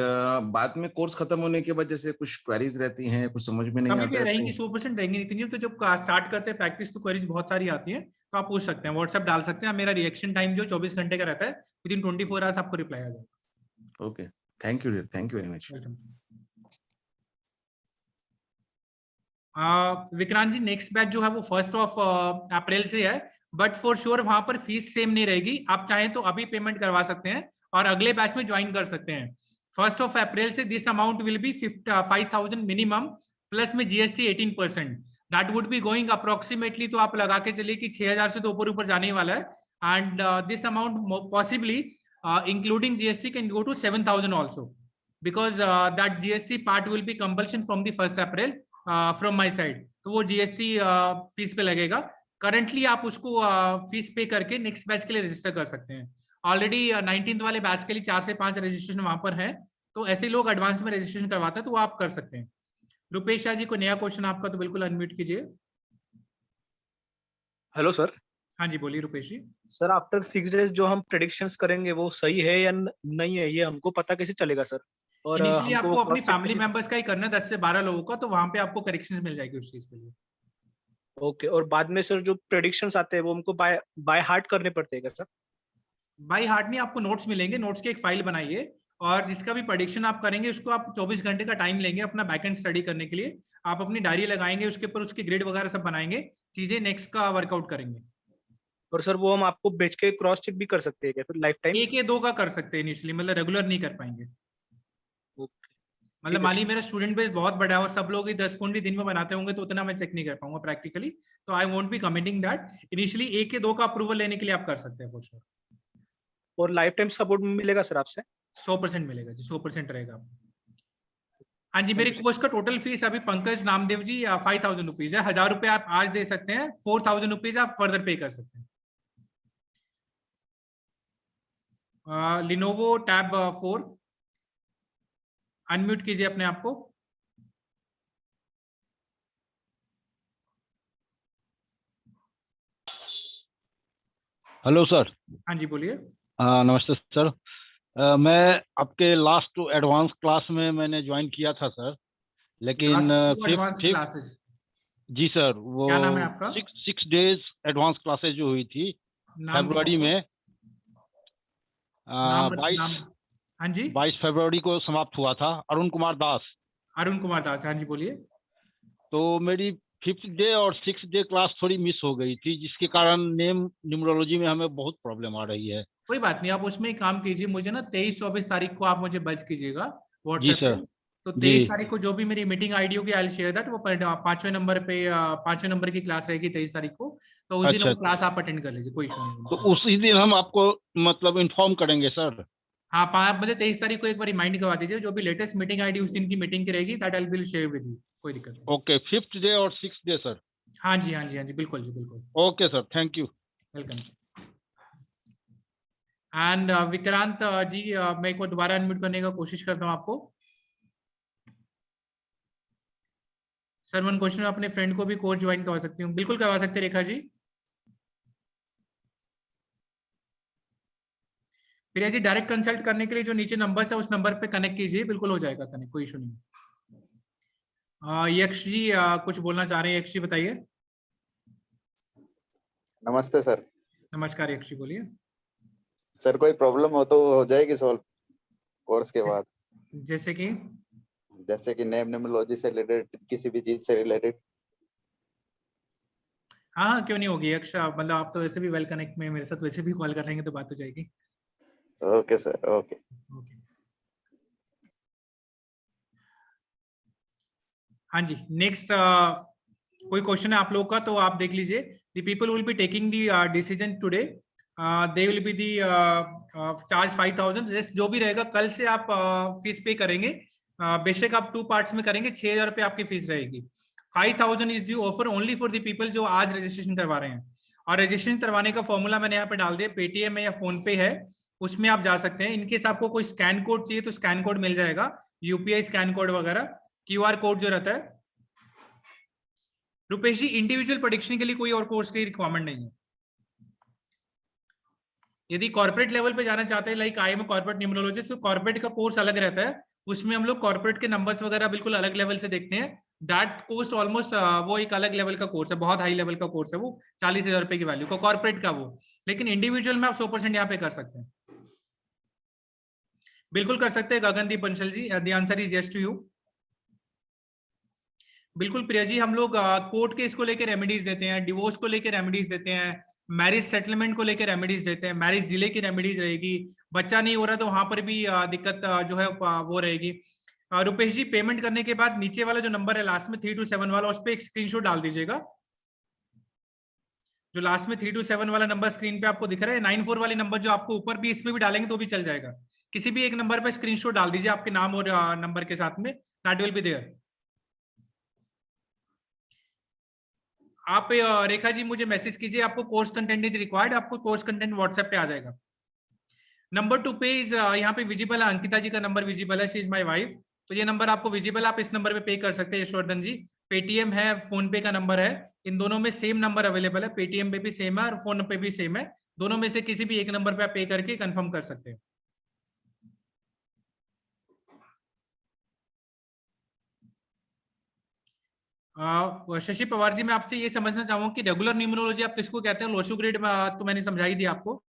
बाद में कोर्स खत्म होने के बाद जैसे कुछ क्वेरीज रहती हैं, कुछ समझ में नहीं कभी आता भी है रहेंगी, 100% रहेंगी नितिन जी. तो जब स्टार्ट करते हैं प्रैक्टिस तो क्वेरीज बहुत सारी आती हैं तो आप पूछ सकते हैं, व्हाट्सएप डाल सकते हैं. मेरा रिएक्शन टाइम जो 24 घंटे का रहता है, विदिन 24 आवर्स आपको रिप्लाई आ जाएगा. Okay, thank you very much. Vikrant ji next batch जो है वो 1st of अप्रैल से है, बट फॉर श्योर वहां पर फीस सेम नहीं रहेगी. आप चाहें तो अभी पेमेंट करवा सकते हैं और अगले बैच में ज्वाइन कर सकते हैं. 1st of अप्रैल से this amount will be 5,000 minimum plus में GST 18%. That would be going approximately, तो आप लगा के चलिए कि 6,000 से तो ऊपर जाने वाला है. And this amount possibly including GST can go to 7,000 also, because that GST part will be compulsion from the 1st April from my side. तो वो जीएसटी फीस पे लगेगा. करंटली आप उसको फीस पे करके नेक्स्ट बैच के लिए रजिस्टर कर सकते हैं. ऑलरेडी 19th वाले बैच के लिए 4 से 5 रजिस्ट्रेशन वहां पर है, तो ऐसे लोग एडवांस में रजिस्ट्रेशन करवाते हैं तो वो आप कर सकते हैं. रुपेश शाह जी को नया क्वेश्चन आपका, तो बिल्कुल अनम्यूट कीजिए. Hello sir. हाँ जी बोलिए रुपेश जी. सर आफ्टर 6 डेज जो हम प्रेडिक्शंस करेंगे वो सही है या नहीं है, ये हमको पता कैसे चलेगा सर? और इनिशियली आपको अपनी cross check फैमिली कैसे- मेंबर्स का ही करना है, 10 से 12 लोगों का, तो वहां पे आपको करेक्शंस मिल जाएगी उस चीज के लिए. ओके. और बाद में सर जो प्रेडिक्शंस आते हैं वो हमको बाय हार्ट करने पड़ते हैं क्या सर? बाई हार्ट नहीं, आपको नोट्स मिलेंगे, नोट्स की एक फाइल बनाइए और जिसका भी प्रेडिक्शन आप करेंगे उसको आप 24 घंटे का टाइम लेंगे अपना बैकएंड स्टडी करने के लिए। आप अपनी डायरी लगाएंगे, उसके ऊपर उसकी ग्रेड वगैरह सब बनाएंगे, चीजें नेक्स्ट का वर्कआउट करेंगे। और सर वो हम आपको बेच के क्रॉस चेक भी कर सकते हैं क्या फिर लाइफ टाइम? एक या दो का कर सकते हैं इनिशियली, मतलब रेगुलर नहीं कर पाएंगे। मतलब मान लीजिए मेरा स्टूडेंट बेस बहुत बड़ा है और सब लोग 10 कुंडली दिन में बनाते होंगे तो उतना मैं चेक नहीं कर पाऊंगा प्रैक्टिकली, तो I won't be committing that. Initially एक या दो का अप्रूवल लेने के लिए आप कर सकते हैं फॉर श्योर। और लाइफ टाइम सपोर्ट मिलेगा सर आपसे? 100% मिलेगा जी, 100% रहेगा। हाँ जी, मेरे कोर्स का टोटल फीस अभी पंकज नामदेव जी 5000 रुपीज है। 1000 रुपए आप आज दे सकते हैं, 4000 रुपीज आप फर्दर पे कर सकते हैं। लिनोवो टैब 4, अनम्यूट कीजिए अपने आप को। Hello sir. हाँ जी बोलिए। नमस्ते सर। मैं आपके लास्ट एडवांस क्लास में मैंने ज्वाइन किया था सर, लेकिन एडवांस फिफ्थ क्लासेस, जी सर, वो क्या नाम है आपका? 6 डेज एडवांस क्लासेस जो हुई थी नाम क्या फरवरी है? में, नाम 22 हाँ जी 22 फरवरी को समाप्त हुआ था। अरुण कुमार दास। अरुण कुमार दास, हाँ जी बोलिए। तो मेरी 5th डे और 6th डे क्लास थोड़ी मिस हो गई थी, जिसके कारण नेम न्यूमरोलॉजी में हमें बहुत प्रॉब्लम आ रही है। कोई बात नहीं, आप उसमें एक काम कीजिए, मुझे ना 23-24 तारीख को आप मुझे बज कीजिएगा जी व्हाट्सएप पे। सर। तो जी 23 तारीख को जो भी मेरी मीटिंग आईडी होगी आई शेयर दैट, वो 5वें नंबर पे 5वें नंबर की क्लास रहेगी 23 तारीख को, तो उस दिन अच्छा वो अच्छा। क्लास आप अटेंड कर लीजिए, कोई इशू नहीं तो है। उसी दिन हम आपको मतलब इन्फॉर्म करेंगे सर। हाँ, आप मुझे 23 तारीख को एक बार रिमाइंड करवा दीजिए, जो भी लेटेस्ट मीटिंग आईडी उस दिन की मीटिंग की रहेगी that I will share with you, कोई दिक्कत नहीं। ओके, 5th डे और 6th डे सर। हाँ जी हाँ जी हाँ जी, बिल्कुल जी बिल्कुल। Okay sir, thank you. Welcome. And Vikrant ji, मैं एक बार दोबारा अनम्यूट करने का कोशिश करता हूँ आपको। सर वन क्वेश्चन, अपने फ्रेंड को भी कोर्स ज्वाइन करवा सकती हूँ? बिल्कुल करवा सकते हैं रेखा जी। प्रिया जी, डायरेक्ट कंसल्ट करने के लिए जो नीचे नंबर है उस नंबर पे कनेक्ट कीजिए, बिल्कुल हो जाएगा कनेक्ट, कोई इशू नहीं। यक्ष जी कुछ बोलना चाह रहे हैं, यक्ष जी बताइए। नमस्ते सर। नमस्कार यक्ष जी, बोलिए। सर कोई प्रॉब्लम हो तो हो जाएगी सॉल्व कोर्स के बाद? जैसे कि नेम न्यूमरोलॉजी से रिलेटेड, किसी भी चीज से रिलेटेड। हाँ हाँ, क्यों नहीं होगी यक्ष, मतलब आप तो वैसे भी वेल कनेक्ट में मेरे साथ वैसे भी कॉल कर लेंगे तो बात हो जाएगी। Okay sir, okay. हाँ जी, नेक्स्ट कोई क्वेश्चन है आप लोगों का तो आप देख लीजिए। The people will be taking the decision today, they will be the charge 5000। जो भी रहेगा कल से आप फीस पे करेंगे, बेशक आप 2 पार्ट्स में करेंगे, 6000 रुपये आपकी फीस रहेगी। 5000 is the offer only for the people जो आज रजिस्ट्रेशन करवा रहे हैं। और रजिस्ट्रेशन करवाने का फॉर्मूला मैंने यहाँ पे डाल दिया, पेटीएम है या फोन पे है, उसमें आप जा सकते हैं। इनकेस आपको कोई स्कैन कोड चाहिए तो स्कैन कोड मिल जाएगा, यूपीआई स्कैन कोड वगैरह, क्यूआर कोड जो रहता है। रुपेश जी, इंडिविजुअल प्रेडिक्शन के लिए कोई और कोर्स की रिक्वायरमेंट नहीं है। यदि कॉर्पोरेट लेवल पे जाना चाहते हैं, like I am corporate numerologist, तो कॉर्पोरेट का कोर्स अलग रहता है, उसमें हम लोग कॉर्पोरेट के नंबर्स वगैरह बिल्कुल अलग लेवल से देखते हैं। दैट कोस्ट ऑलमोस्ट वो एक अलग लेवल का कोर्स है, बहुत हाई लेवल का कोर्स है वो, 40,000 रुपए की वैल्यू का कॉर्पोरेट का वो। लेकिन इंडिविजुअल में आप 100% यहाँ पे कर सकते हैं, बिल्कुल कर सकते हैं। Gagandeep Bansal ji, the answer is yes to you. बिल्कुल प्रिया जी, हम लोग कोर्ट केस को लेकर रेमेडीज देते हैं, डिवोर्स को लेकर रेमेडीज देते हैं, मैरिज सेटलमेंट को लेकर रेमेडीज देते हैं, मैरिज डिले की रेमेडीज रहेगी, बच्चा नहीं हो रहा तो वहां पर भी दिक्कत जो है वो रहेगी। रुपेश जी, पेमेंट करने के बाद नीचे वाला जो नंबर है लास्ट में 327 वाला, उस पर एक स्क्रीनशॉट डाल दीजिएगा। जो लास्ट में 327 वाला नंबर स्क्रीन पे आपको दिख रहा है, 94 वाले नंबर जो आपको ऊपर भी, इसमें भी डालेंगे तो भी चल जाएगा। किसी भी एक नंबर पे स्क्रीनशॉट डाल दीजिए आपके नाम और नंबर के साथ में, दैट विल बी देयर। आप रेखा जी मुझे मैसेज कीजिए, आपको कोर्स कंटेंट इज रिक्वायर्ड, आपको कोर्स कंटेंट व्हाट्सएप पे आ जाएगा। नंबर 2 पे इज यहाँ पे विजिबल है, अंकिता जी का नंबर विजिबल है, शी इज माय वाइफ, तो ये नंबर आपको विजिबल, आप इस नंबर पे पे कर सकते हैं यशवर्धन जी। पेटीएम है, फोन पे का नंबर है, इन दोनों में सेम नंबर अवेलेबल है, पेटीएम पे भी सेम है और फोन पे भी सेम है, दोनों में से किसी भी एक नंबर पे आप पे करके कंफर्म कर सकते हैं। शशि पवार जी, मैं आपसे ये समझना चाहूंगा कि रेगुलर न्यूमरोलॉजी आप किसको कहते हैं? लोशु ग्रेड तो मैंने समझाई दी आपको।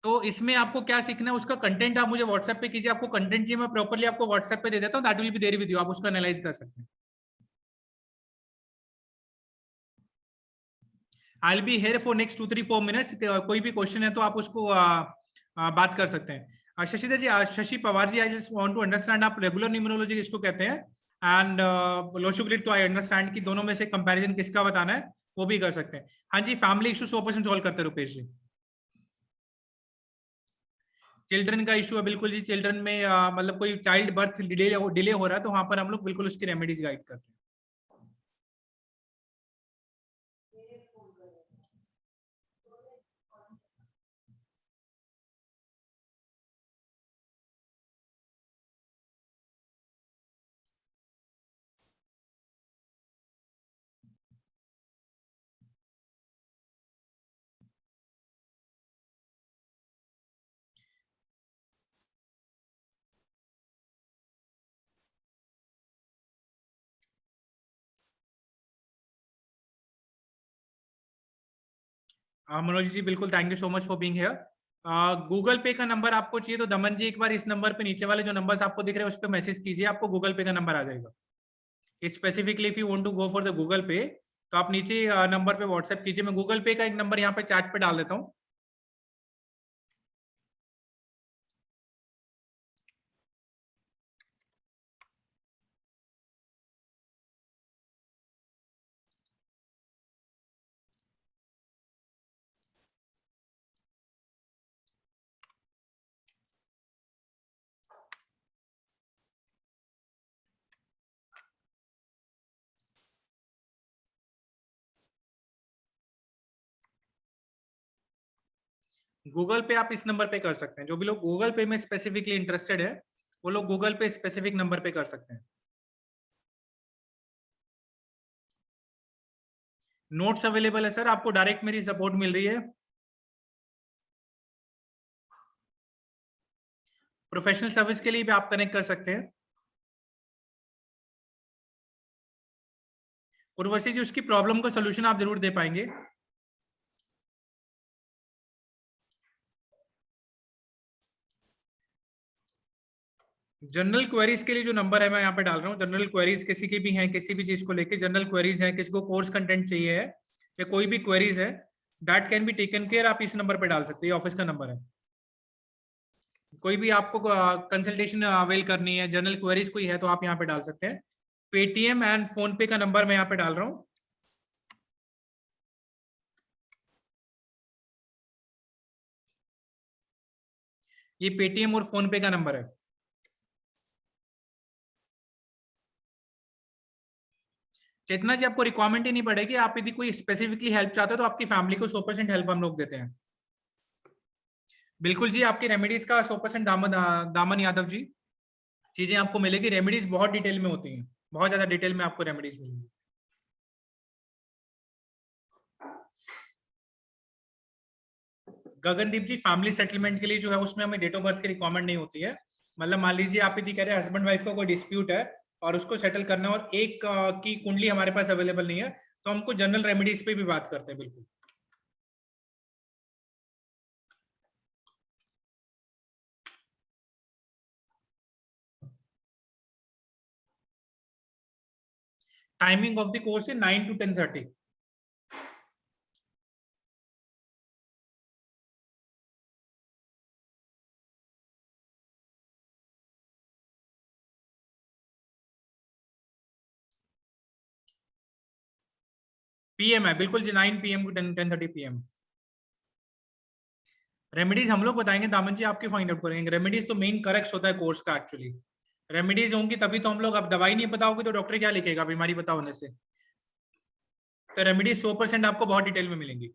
तो इसमें आपको क्या सीखना है, उसका कंटेंट आप मुझे व्हाट्सएप पे कीजिए, आपको कंटेंट चाहिए मैं प्रॉपर्ली आपको व्हाट्सएप पे दे देता हूँ, that will be there with you, आप उसको एनालाइज कर सकते हैं। I will be here for next 2-3-4 minutes, कोई भी क्वेश्चन है तो आप उसको बात कर सकते हैं। Shashidhar ji, Shashi Pawar ji, I just want to understand, आप रेगुलर न्यूमरोलॉजी किसको कहते हैं, एंड लोशो ग्रिड तो आई अंडरस्टैंड कि दोनों में से कंपैरिजन किसका बताना है, वो भी कर सकते हैं। हाँ जी, फैमिली इशू 100% सॉल्व करते हैं रुपेश जी। चिल्ड्रन का इशू है, बिल्कुल जी, चिल्ड्रन में मतलब कोई चाइल्ड बर्थ डिले हो रहा है तो वहां पर हम लोग बिल्कुल उसकी रेमेडीज गाइड करते हैं। मनोज जी बिल्कुल, thank you so much for being here. Google पे का नंबर आपको चाहिए तो दमन जी एक बार इस नंबर पे, नीचे वाले जो नंबर्स आपको दिख रहे हैं उस पर मैसेज कीजिए, आपको गूगल पे का नंबर आ जाएगा। Specifically if you want to go for the Google Pay तो आप नीचे नंबर पे व्हाट्सएप कीजिए, मैं गूगल पे का एक नंबर यहाँ पे चैट पे डाल देता हूँ। गूगल पे आप इस नंबर पे कर सकते हैं, जो भी लोग गूगल पे में स्पेसिफिकली इंटरेस्टेड है वो लोग गूगल पे स्पेसिफिक नंबर पे कर सकते हैं। नोट्स अवेलेबल है सर, आपको डायरेक्ट मेरी सपोर्ट मिल रही है। प्रोफेशनल सर्विस के लिए भी आप कनेक्ट कर सकते हैं। उर्वशी जी, उसकी प्रॉब्लम का सोल्यूशन आप जरूर दे पाएंगे। जनरल क्वेरीज के लिए जो नंबर है मैं यहाँ पे डाल रहा हूँ, जनरल क्वेरीज किसी की भी हैं, किसी भी चीज को लेके जनरल क्वेरीज है, किसी को कोर्स कंटेंट चाहिए है या कोई भी क्वेरीज है, that can be taken care, आप इस नंबर पे डाल सकते हैं, ऑफिस का नंबर है। कोई भी आपको कंसल्टेशन अवेल करनी है, जनरल क्वेरीज कोई है तो आप यहाँ पे डाल सकते हैं। पेटीएम एंड फोन पे का नंबर मैं यहाँ पे डाल रहा हूँ। ये पेटीएम और फोन पे का नंबर है। चेतना जी, आपको रिक्वायरमेंट ही नहीं पड़ेगी, आप यदि कोई स्पेसिफिकली हेल्प चाहते हो तो आपकी फैमिली को 100% हेल्प हम लोग देते हैं। बिल्कुल जी, आपकी रेमेडीज का 100% दामन यादव जी, चीजें आपको मिलेगी। रेमेडीज बहुत डिटेल में होती हैं, बहुत ज्यादा डिटेल में आपको रेमेडीज मिलेंगी। गगनदीप जी, फैमिली सेटलमेंट के लिए जो है उसमें हमें डेट ऑफ बर्थ की रिक्वायरमेंट नहीं होती है। मतलब मान लीजिए आप यदि कह रहे हैं हस्बैंड वाइफ का कोई डिस्प्यूट है और उसको सेटल करना है और एक की कुंडली हमारे पास अवेलेबल नहीं है तो हमको जनरल रेमेडीज पे भी बात करते हैं। बिल्कुल टाइमिंग ऑफ द कोर्स है 9 to 10:30। पीएम है, बिल्कुल जी, 9 PM to 10:30 PM। रेमेडीज हम लोग बताएंगे, दामन जी आपके फाइंड आउट करेंगे। रेमेडीज तो मेन करेक्ट होता है कोर्स का एक्चुअली। रेमेडीज होंगी तभी तो हम लोग, अब दवाई नहीं बताओगे तो डॉक्टर क्या लिखेगा बीमारी पता होने से। तो रेमेडीज 100% आपको बहुत डिटेल में मिलेंगी।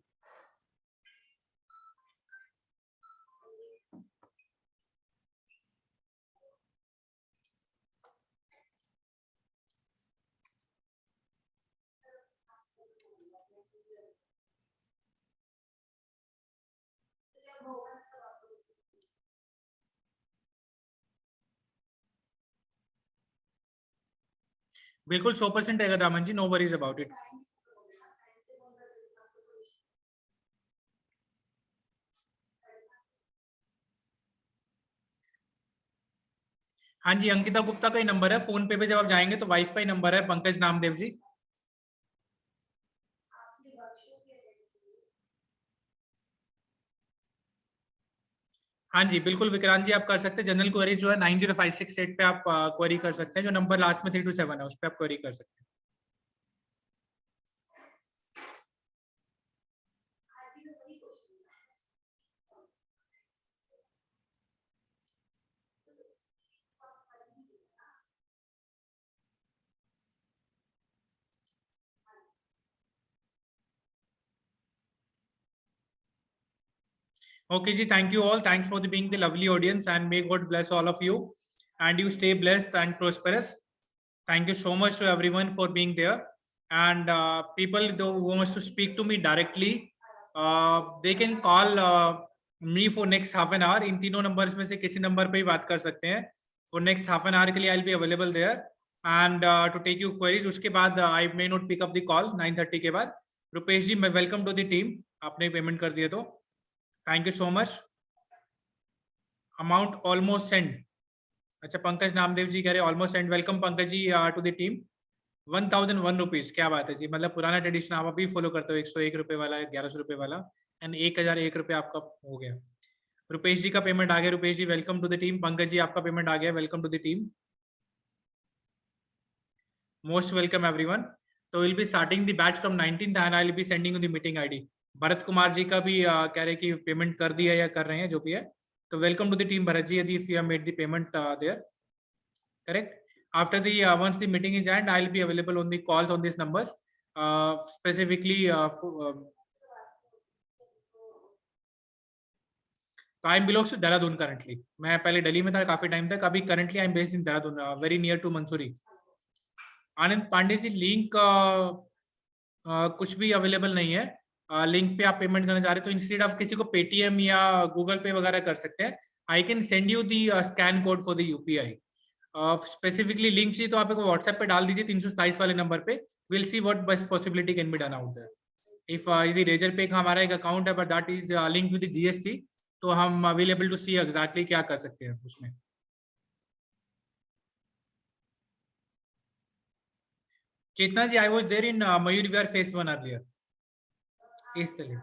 बिल्कुल 100% रहेगा दामन जी, नो वरीज अबाउट इट। हाँ जी, अंकिता गुप्ता का ही नंबर है। फोन पे पे जब आप जाएंगे तो वाइफ का ही नंबर है, पंकज नामदेव जी। हाँ जी बिल्कुल विक्रांत जी, आप कर सकते हैं। जनरल क्वेरी जो है 90568 पे आप क्वेरी कर सकते हैं, जो नंबर लास्ट में 327 है उस पे आप क्वेरी कर सकते हैं। Okay, ji, thank you all. Thanks for being the lovely audience, and may God bless all of you, and you stay blessed and prosperous. Thank you so much to everyone for being there. And people who wants to speak to me directly, they can call me for next half an hour. इन तीनों numbers में से किसी number पे ही बात कर सकते हैं। For next half an hour के लिए I'll be available there and to take you queries. उसके बाद I may not pick up the call 9:30 के बाद। रुपेश जी, मैं welcome to the team. आपने पेमेंट कर दिए तो thank you so much. Amount almost send. अच्छा, पंकज नामदेव जी कह रहे almost send. Welcome Pankaj ji to the team. 1001 rupees, क्या बात है जी। मतलब पुराना ट्रेडिशन आप अभी फॉलो करते हो, 101 रुपए वाला, 1100 रुपए वाला, एंड 1001 रुपए आपका हो गया। रुपेश जी का पेमेंट आ गया। Rupesh ji welcome to the team. Pankaj ji आपका पेमेंट आ गया, welcome to the team. Most welcome everyone. तो will be starting the batch from 19th and I will be sending you the meeting ID. Bharat Kumar ji का भी कह रहे कि पेमेंट कर दिया या कर रहे हैं, जो भी है। तो welcome to the team Bharat ji, यदि if you have made the payment there, correct. After the once the meeting is end, I'll be available on the calls on these numbers, specifically I am belongs to Dehradun currently. मैं पहले दिल्ली में था काफी time तक, अभी currently I am based in Dehradun, very near to Mansoori. Anand Pandey ji, link कुछ भी available नहीं है। लिंक पे आप पेमेंट करना चाह रहे तो इंस्टेड ऑफ किसी को पेटीएम या गूगल पे वगैरह कर सकते हैं। I can send you the scan code for the UPI. Specifically link चाहिए तो आप एक व्हाट्सएप पे डाल दीजिए 327 वाले नंबर पे। Will see what best possibility can be done out there. If यदि रेजर पे का हमारा एक अकाउंट है but that is link with GST, तो हम अवेलेबल टू सी एग्जैक्टली क्या कर सकते हैं उसमें। Chetna ji, I was there in Mayur Vihar phase 1 earlier. इस तरह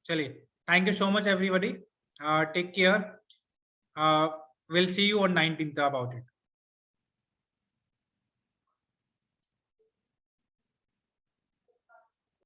चलिए, thank you so much everybody, take care, will see you on 19th about it.